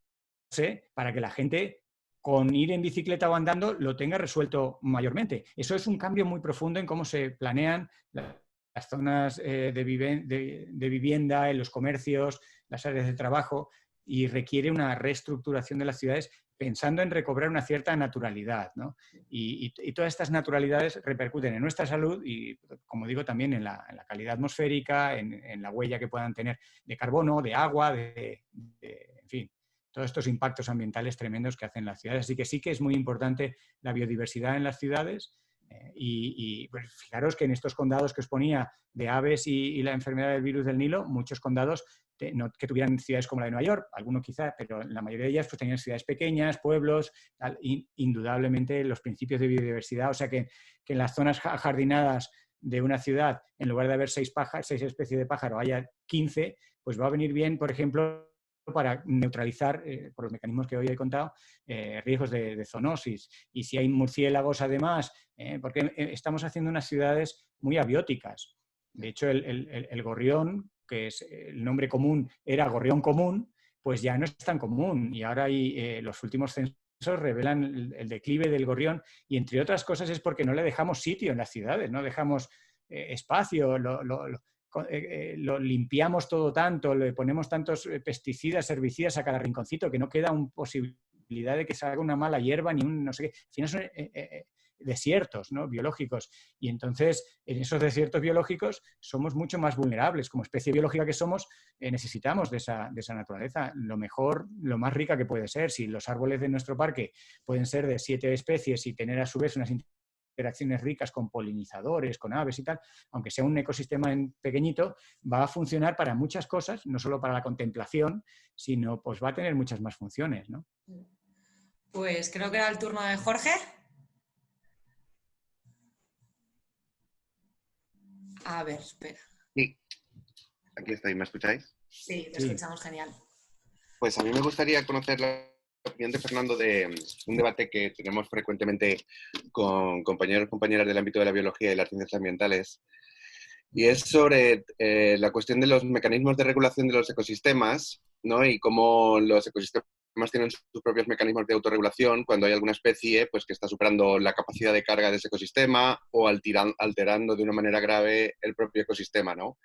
para que la gente con ir en bicicleta o andando lo tenga resuelto mayormente. Eso es un cambio muy profundo en cómo se planean las zonas de vivienda, en los comercios, las áreas de trabajo, y requiere una reestructuración de las ciudades pensando en recobrar una cierta naturalidad, ¿no? Y todas estas naturalidades repercuten en nuestra salud y, como digo, también en la calidad atmosférica, en la huella que puedan tener de carbono, de agua, en fin, todos estos impactos ambientales tremendos que hacen las ciudades. Así que sí que es muy importante la biodiversidad en las ciudades. Pues fijaros que en estos condados que os ponía de aves y la enfermedad del virus del Nilo, muchos condados no que tuvieran ciudades como la de Nueva York, algunos quizá, pero la mayoría de ellas pues tenían ciudades pequeñas, pueblos, tal, indudablemente los principios de biodiversidad, o sea que en las zonas ajardinadas de una ciudad, en lugar de haber 6 especies de pájaro, haya 15, pues va a venir bien, por ejemplo, para neutralizar, por los mecanismos que hoy he contado, riesgos de zoonosis. Y si hay murciélagos además, porque estamos haciendo unas ciudades muy abióticas. De hecho, el gorrión, que es el nombre común, era gorrión común, pues ya no es tan común. Y ahora los últimos censos revelan el declive del gorrión, y entre otras cosas es porque no le dejamos sitio en las ciudades, no dejamos espacio, lo limpiamos todo tanto, le ponemos tantos pesticidas, herbicidas a cada rinconcito que no queda una posibilidad de que salga una mala hierba ni un no sé qué. Al final son desiertos, ¿no?, biológicos. Y entonces, en esos desiertos biológicos somos mucho más vulnerables. Como especie biológica que somos, necesitamos de esa naturaleza, lo mejor, lo más rica que puede ser. Si los árboles de nuestro parque pueden ser de 7 especies y tener a su vez unas interacciones ricas con polinizadores, con aves y tal, aunque sea un ecosistema pequeñito, va a funcionar para muchas cosas, no solo para la contemplación, sino pues va a tener muchas más funciones, ¿no? Pues creo que era el turno de Jorge. A ver, espera. Sí, aquí estoy, ¿me escucháis? Sí, te escuchamos genial. Pues a mí me gustaría conocer la opinión de Fernando de un debate que tenemos frecuentemente con compañeros y compañeras del ámbito de la biología y las ciencias ambientales, y es sobre la cuestión de los mecanismos de regulación de los ecosistemas, ¿no? Y cómo los ecosistemas tienen sus propios mecanismos de autorregulación cuando hay alguna especie pues, que está superando la capacidad de carga de ese ecosistema o alterando de una manera grave el propio ecosistema, ¿no?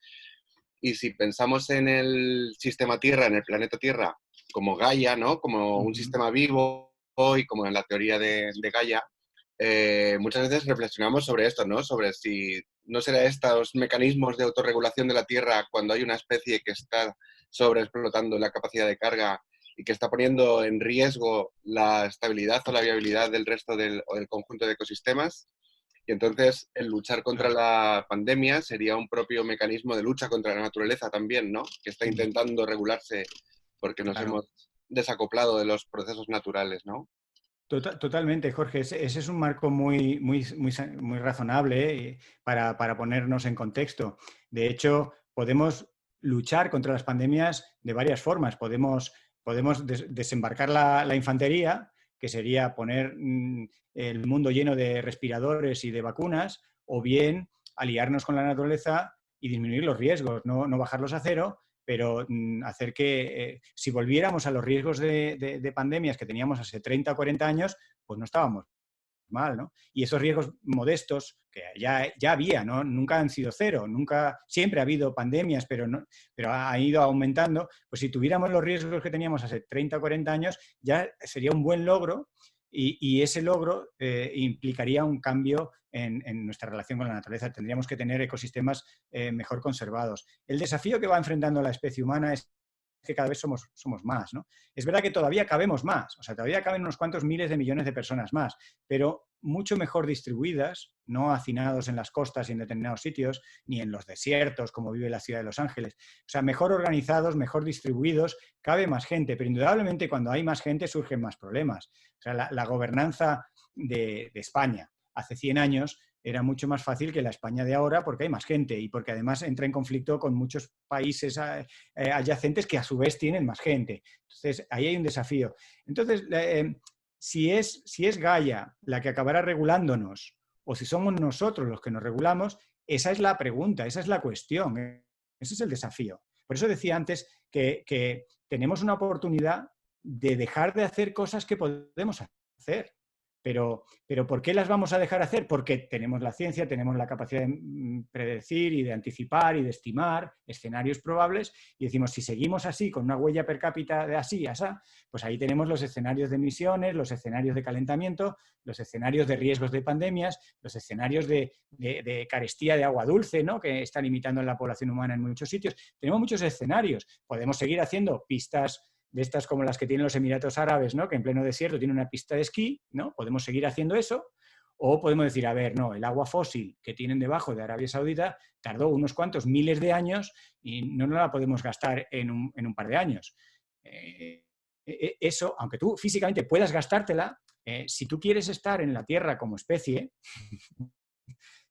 Y si pensamos en el sistema Tierra, en el planeta Tierra, como Gaia, ¿no?, como un sistema vivo, y como en la teoría de Gaia, muchas veces reflexionamos sobre esto, ¿no? Sobre si no será estos mecanismos de autorregulación de la Tierra cuando hay una especie que está sobreexplotando la capacidad de carga y que está poniendo en riesgo la estabilidad o la viabilidad del resto del conjunto de ecosistemas. Y entonces el luchar contra la pandemia sería un propio mecanismo de lucha contra la naturaleza también, ¿no? Que está intentando regularse porque nos hemos desacoplado de los procesos naturales, ¿no? Totalmente, Jorge. Ese es un marco muy razonable para ponernos en contexto. De hecho, podemos luchar contra las pandemias de varias formas. Podemos desembarcar la infantería, que sería poner el mundo lleno de respiradores y de vacunas, o bien aliarnos con la naturaleza y disminuir los riesgos, no bajarlos a cero, pero hacer que si volviéramos a los riesgos de pandemias que teníamos hace 30 o 40 años, pues no estábamos normal, ¿no? Y esos riesgos modestos, que ya había, ¿no? Nunca han sido cero, siempre ha habido pandemias, pero ha ido aumentando. Pues si tuviéramos los riesgos que teníamos hace 30 o 40 años, ya sería un buen logro y ese logro implicaría un cambio en nuestra relación con la naturaleza. Tendríamos que tener ecosistemas mejor conservados. El desafío que va enfrentando la especie humana es que cada vez somos más, ¿no? Es verdad que todavía cabemos más, o sea, todavía caben unos cuantos miles de millones de personas más, pero mucho mejor distribuidas, no hacinados en las costas y en determinados sitios, ni en los desiertos, como vive la ciudad de Los Ángeles. O sea, mejor organizados, mejor distribuidos, cabe más gente, pero indudablemente cuando hay más gente surgen más problemas. O sea, la gobernanza de España hace 100 años era mucho más fácil que la España de ahora porque hay más gente y porque además entra en conflicto con muchos países adyacentes que a su vez tienen más gente. Entonces, ahí hay un desafío. Entonces, si es Gaia la que acabará regulándonos o si somos nosotros los que nos regulamos, esa es la pregunta, esa es la cuestión, ese es el desafío. Por eso decía antes que tenemos una oportunidad de dejar de hacer cosas que podemos hacer. Pero ¿por qué las vamos a dejar hacer? Porque tenemos la ciencia, tenemos la capacidad de predecir y de anticipar y de estimar escenarios probables y decimos, si seguimos así, con una huella per cápita de así, pues ahí tenemos los escenarios de emisiones, los escenarios de calentamiento, los escenarios de riesgos de pandemias, los escenarios de carestía de agua dulce, ¿no? Que está limitando la población humana en muchos sitios. Tenemos muchos escenarios. Podemos seguir haciendo pistas de estas como las que tienen los Emiratos Árabes, ¿no? Que en pleno desierto tienen una pista de esquí, ¿no? Podemos seguir haciendo eso, o podemos decir, a ver, no, el agua fósil que tienen debajo de Arabia Saudita tardó unos cuantos miles de años y no la podemos gastar en un par de años. Eso, aunque tú físicamente puedas gastártela, si tú quieres estar en la Tierra como especie,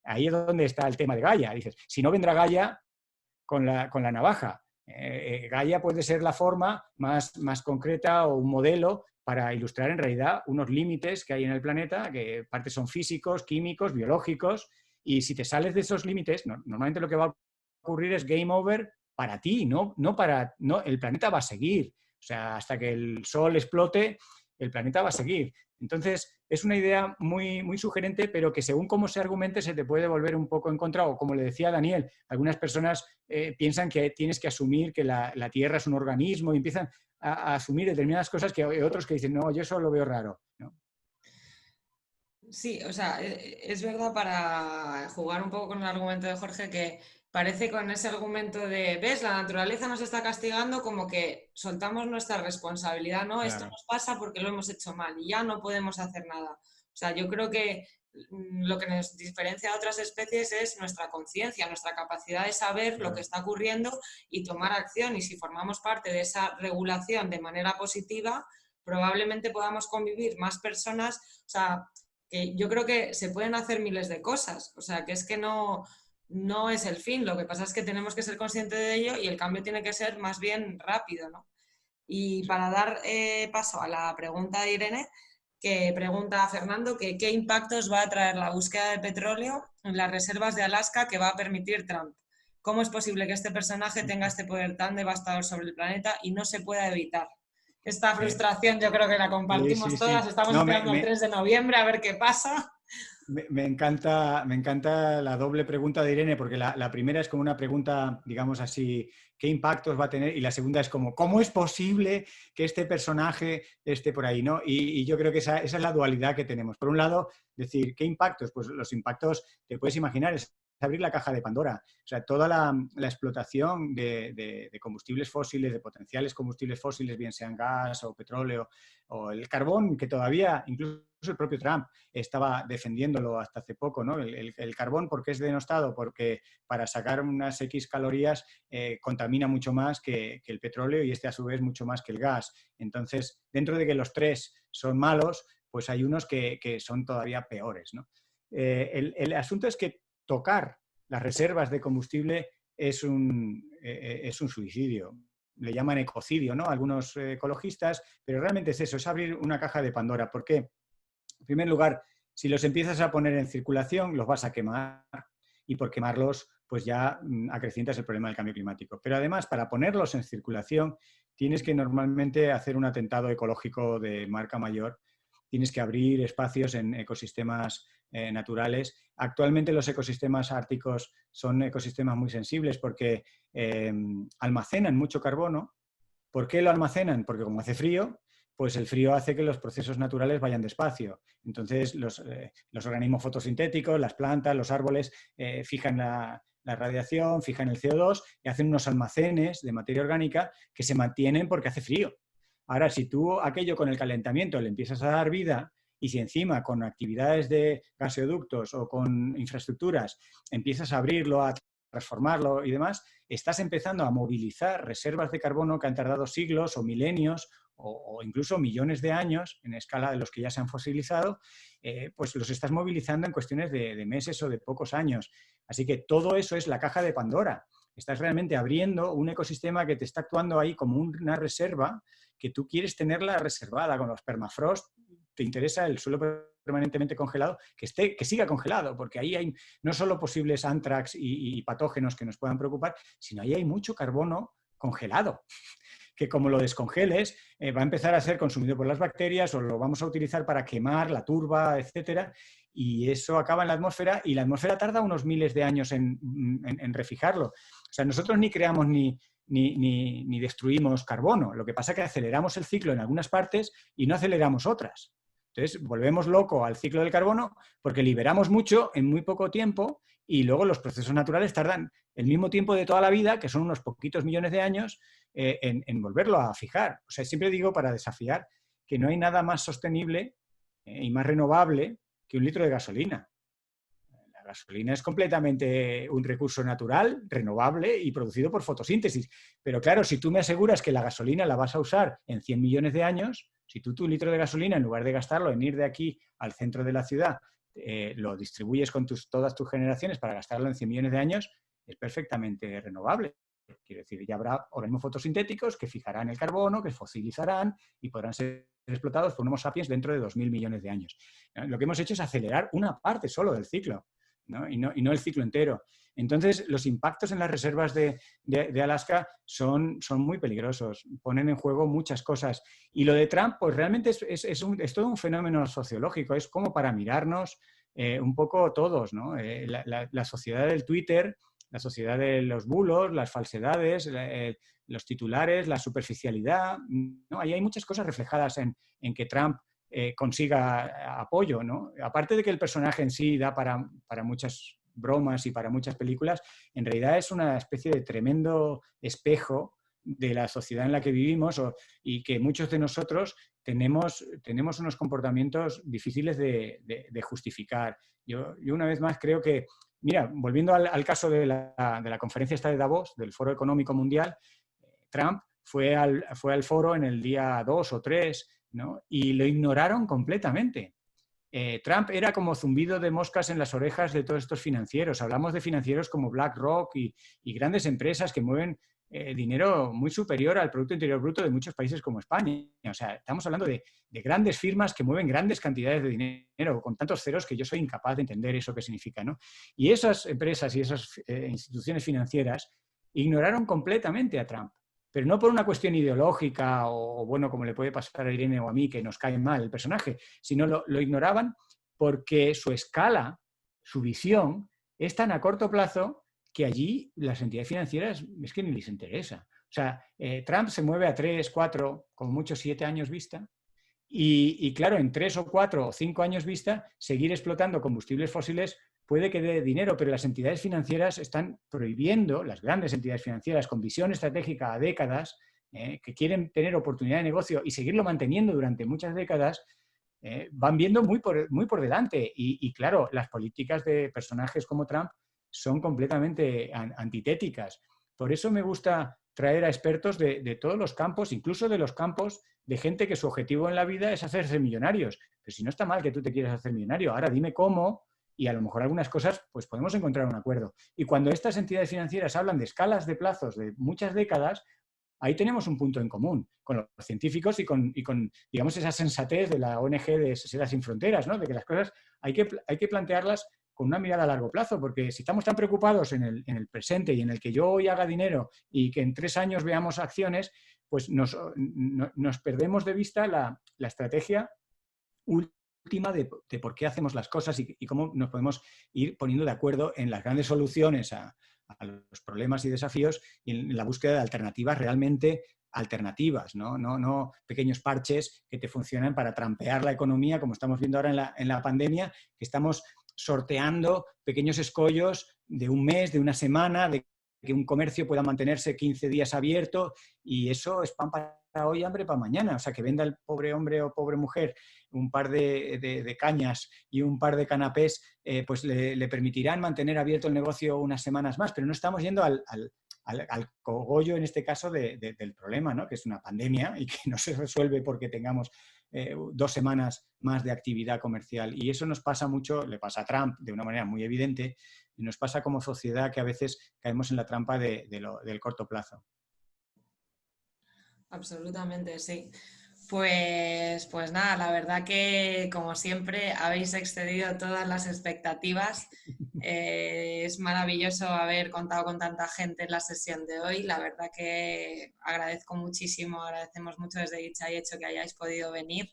ahí es donde está el tema de Gaia. Dices, si no vendrá Gaia con la navaja. Gaia puede ser la forma más concreta o un modelo para ilustrar en realidad unos límites que hay en el planeta, que partes son físicos, químicos, biológicos, y si te sales de esos límites, normalmente lo que va a ocurrir es game over para ti, no, el planeta va a seguir. O sea, hasta que el sol explote, el planeta va a seguir. Entonces, es una idea muy, muy sugerente, pero que según cómo se argumente se te puede volver un poco en contra, o como le decía Daniel, algunas personas piensan que tienes que asumir que la Tierra es un organismo y empiezan a asumir determinadas cosas que otros que dicen, no, yo eso lo veo raro, ¿no? Sí, o sea, es verdad, para jugar un poco con el argumento de Jorge, que parece con ese argumento de, ves, la naturaleza nos está castigando, como que soltamos nuestra responsabilidad, ¿no? Claro. Esto nos pasa porque lo hemos hecho mal y ya no podemos hacer nada. O sea, yo creo que lo que nos diferencia de otras especies es nuestra conciencia, nuestra capacidad de saber lo que está ocurriendo y tomar acción. Y si formamos parte de esa regulación de manera positiva, probablemente podamos convivir más personas. O sea, que yo creo que se pueden hacer miles de cosas. O sea, que es que no es el fin. Lo que pasa es que tenemos que ser conscientes de ello y el cambio tiene que ser más bien rápido, ¿no? Y para dar paso a la pregunta de Irene, que pregunta a Fernando que qué impactos va a traer la búsqueda de petróleo en las reservas de Alaska que va a permitir Trump. ¿Cómo es posible que este personaje tenga este poder tan devastador sobre el planeta y no se pueda evitar? Esta frustración yo creo que la compartimos todas. Estamos esperando el 3 de noviembre a ver qué pasa. Me encanta la doble pregunta de Irene, porque la primera es como una pregunta, digamos así, ¿qué impactos va a tener? Y la segunda es como, ¿cómo es posible que este personaje esté por ahí, ¿no? Y yo creo que esa es la dualidad que tenemos. Por un lado, decir, ¿qué impactos? Pues los impactos, te puedes imaginar, es abrir la caja de Pandora. O sea, toda la explotación de combustibles fósiles, de potenciales combustibles fósiles, bien sean gas o petróleo o el carbón, que todavía, incluso el propio Trump estaba defendiéndolo hasta hace poco, ¿no? El carbón, ¿por qué es denostado? Porque para sacar unas X calorías contamina mucho más que el petróleo y a su vez mucho más que el gas. Entonces, dentro de que los tres son malos, pues hay unos que son todavía peores, ¿no? El asunto es que tocar las reservas de combustible es un suicidio. Le llaman ecocidio, ¿no? Algunos ecologistas, pero realmente es eso, es abrir una caja de Pandora. ¿Por qué? En primer lugar, si los empiezas a poner en circulación, los vas a quemar y por quemarlos, pues ya acrecientas el problema del cambio climático. Pero además, para ponerlos en circulación, tienes que normalmente hacer un atentado ecológico de marca mayor tienes que abrir espacios en ecosistemas naturales. Actualmente los ecosistemas árticos son ecosistemas muy sensibles porque almacenan mucho carbono. ¿Por qué lo almacenan? Porque como hace frío, pues el frío hace que los procesos naturales vayan despacio. Entonces, los organismos fotosintéticos, las plantas, los árboles, fijan la radiación, fijan el CO2 y hacen unos almacenes de materia orgánica que se mantienen porque hace frío. Ahora, si tú aquello con el calentamiento le empiezas a dar vida y si encima con actividades de gaseoductos o con infraestructuras empiezas a abrirlo, a transformarlo y demás, estás empezando a movilizar reservas de carbono que han tardado siglos o milenios o incluso millones de años en escala de los que ya se han fosilizado, pues los estás movilizando en cuestiones de meses o de pocos años. Así que todo eso es la caja de Pandora. Estás realmente abriendo un ecosistema que te está actuando ahí como una reserva que tú quieres tenerla reservada con los permafrost. Te interesa el suelo permanentemente congelado, que siga congelado, porque ahí hay no solo posibles anthrax y patógenos que nos puedan preocupar, sino ahí hay mucho carbono congelado, que como lo descongeles, va a empezar a ser consumido por las bacterias o lo vamos a utilizar para quemar la turba, etcétera, y eso acaba en la atmósfera y la atmósfera tarda unos miles de años en refijarlo. O sea, nosotros ni creamos ni destruimos carbono, lo que pasa es que aceleramos el ciclo en algunas partes y no aceleramos otras. Entonces, volvemos loco al ciclo del carbono porque liberamos mucho en muy poco tiempo y luego los procesos naturales tardan el mismo tiempo de toda la vida, que son unos poquitos millones de años, en volverlo a fijar. O sea, siempre digo para desafiar que no hay nada más sostenible y más renovable que un litro de gasolina. La gasolina es completamente un recurso natural, renovable y producido por fotosíntesis. Pero claro, si tú me aseguras que la gasolina la vas a usar en 100 millones de años, si tú tu litro de gasolina, en lugar de gastarlo en ir de aquí al centro de la ciudad, lo distribuyes con todas tus generaciones para gastarlo en 100 millones de años, es perfectamente renovable. Quiero decir, ya habrá organismos fotosintéticos que fijarán el carbono, que fosilizarán y podrán ser explotados por Homo sapiens dentro de 2.000 millones de años. Lo que hemos hecho es acelerar una parte solo del ciclo, ¿no? Y no el ciclo entero. Entonces, los impactos en las reservas de Alaska son muy peligrosos, ponen en juego muchas cosas. Y lo de Trump, pues realmente es todo un fenómeno sociológico, es como para mirarnos un poco todos, ¿no? La sociedad del Twitter, la sociedad de los bulos, las falsedades, los titulares, la superficialidad, ¿no? Ahí hay muchas cosas reflejadas en que Trump consiga apoyo, ¿no? Aparte de que el personaje en sí da para muchas bromas y para muchas películas, en realidad es una especie de tremendo espejo de la sociedad en la que vivimos y que muchos de nosotros tenemos unos comportamientos difíciles de justificar. Yo una vez más creo que, mira, volviendo al caso de la conferencia esta de Davos, del Foro Económico Mundial, Trump fue al foro en el día 2 o 3, ¿no? Y lo ignoraron completamente. Trump era como zumbido de moscas en las orejas de todos estos financieros. Hablamos de financieros como BlackRock y grandes empresas que mueven dinero muy superior al Producto Interior Bruto de muchos países como España. O sea, estamos hablando de grandes firmas que mueven grandes cantidades de dinero con tantos ceros que yo soy incapaz de entender eso que significa, ¿no? Y esas empresas y esas instituciones financieras ignoraron completamente a Trump. Pero no por una cuestión ideológica o, bueno, como le puede pasar a Irene o a mí, que nos cae mal el personaje, sino lo ignoraban porque su escala, su visión, es tan a corto plazo que allí las entidades financieras es que ni les interesa. O sea, Trump se mueve a 3, 4, como mucho 7 años vista, y claro, en 3 o 4 o 5 años vista, seguir explotando combustibles fósiles puede que dé dinero, pero las entidades financieras están prohibiendo, las grandes entidades financieras con visión estratégica a décadas, que quieren tener oportunidad de negocio y seguirlo manteniendo durante muchas décadas, van viendo muy por delante. Y claro, las políticas de personajes como Trump son completamente antitéticas. Por eso me gusta traer a expertos de todos los campos, incluso de los campos de gente que su objetivo en la vida es hacerse millonarios. Pero si no está mal que tú te quieras hacer millonario, ahora dime cómo. Y a lo mejor algunas cosas pues podemos encontrar un acuerdo. Y cuando estas entidades financieras hablan de escalas de plazos de muchas décadas, ahí tenemos un punto en común con los científicos y con digamos, esa sensatez de la ONG de Sociedad Sin Fronteras, ¿no? De que las cosas hay que plantearlas con una mirada a largo plazo, porque si estamos tan preocupados en el presente y en el que yo hoy haga dinero y que en 3 años veamos acciones, pues nos perdemos de vista la estrategia última de por qué hacemos las cosas y cómo nos podemos ir poniendo de acuerdo en las grandes soluciones a los problemas y desafíos y en la búsqueda de alternativas realmente alternativas, no pequeños parches que te funcionan para trampear la economía, como estamos viendo ahora en la pandemia, que estamos sorteando pequeños escollos de un mes, de una semana, de que un comercio pueda mantenerse 15 días abierto, y eso es pan para hoy, hambre para mañana. O sea, que venda el pobre hombre o pobre mujer un par de cañas y un par de canapés, pues le permitirán mantener abierto el negocio unas semanas más, pero no estamos yendo al cogollo, en este caso, del problema, ¿no? Que es una pandemia y que no se resuelve porque tengamos 2 semanas más de actividad comercial. Y eso nos pasa mucho, le pasa a Trump de una manera muy evidente, y nos pasa como sociedad, que a veces caemos en la trampa del corto plazo. Absolutamente, sí. Pues nada, la verdad que, como siempre, habéis excedido todas las expectativas. Es maravilloso haber contado con tanta gente en la sesión de hoy. La verdad que agradezco muchísimo, agradecemos mucho desde Dicha y Hecho que hayáis podido venir,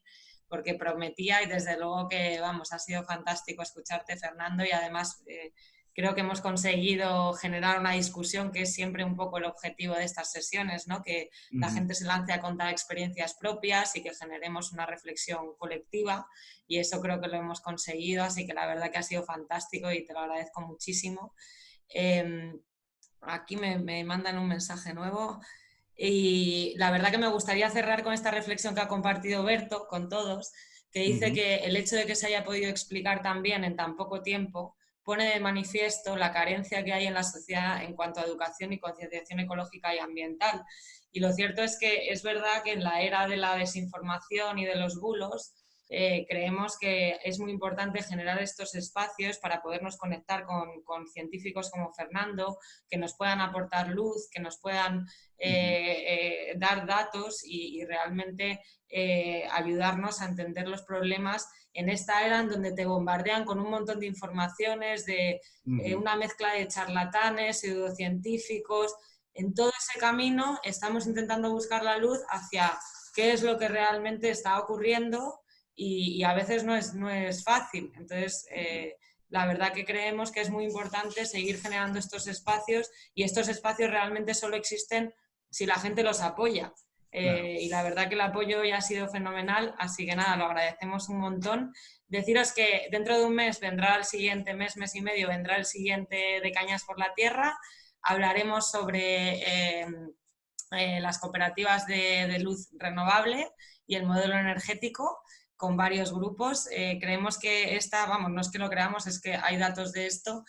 porque prometía, y desde luego que, vamos, ha sido fantástico escucharte, Fernando, y además creo que hemos conseguido generar una discusión, que es siempre un poco el objetivo de estas sesiones, ¿no? Que la gente se lance a contar experiencias propias y que generemos una reflexión colectiva, y eso creo que lo hemos conseguido, así que la verdad que ha sido fantástico y te lo agradezco muchísimo. Aquí me mandan un mensaje nuevo y la verdad que me gustaría cerrar con esta reflexión que ha compartido Berto con todos, que dice que el hecho de que se haya podido explicar tan bien en tan poco tiempo pone de manifiesto la carencia que hay en la sociedad en cuanto a educación y concienciación ecológica y ambiental. Y lo cierto es que es verdad que en la era de la desinformación y de los bulos, creemos que es muy importante generar estos espacios para podernos conectar con científicos como Fernando, que nos puedan aportar luz, que nos puedan dar datos y realmente ayudarnos a entender los problemas en esta era en donde te bombardean con un montón de informaciones, de una mezcla de charlatanes, pseudocientíficos. En todo ese camino estamos intentando buscar la luz hacia qué es lo que realmente está ocurriendo, y a veces no es fácil. Entonces, la verdad que creemos que es muy importante seguir generando estos espacios, y estos espacios realmente solo existen si la gente los apoya. Claro. Y la verdad que el apoyo ya ha sido fenomenal, así que nada, lo agradecemos un montón. Deciros que dentro de un mes vendrá el siguiente, mes y medio, vendrá el siguiente de Cañas por la Tierra. Hablaremos sobre las cooperativas de luz renovable y el modelo energético, con varios grupos. Creemos que no es que lo creamos, es que hay datos de esto.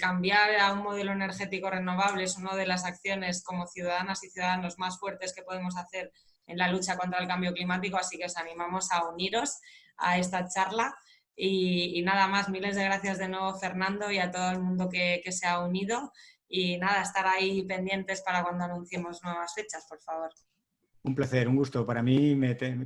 Cambiar a un modelo energético renovable es una de las acciones como ciudadanas y ciudadanos más fuertes que podemos hacer en la lucha contra el cambio climático, así que os animamos a uniros a esta charla. Y nada más, miles de gracias de nuevo, Fernando, y a todo el mundo que se ha unido. Y nada, estar ahí pendientes para cuando anunciemos nuevas fechas, por favor. Un placer, un gusto. Para mí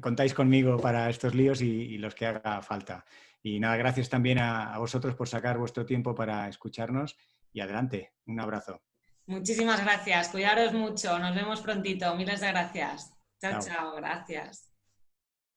contáis conmigo para estos líos y los que haga falta. Y nada, gracias también a vosotros por sacar vuestro tiempo para escucharnos, y adelante. Un abrazo. Muchísimas gracias. Cuidaros mucho. Nos vemos prontito. Miles de gracias. Chao, chao. Gracias.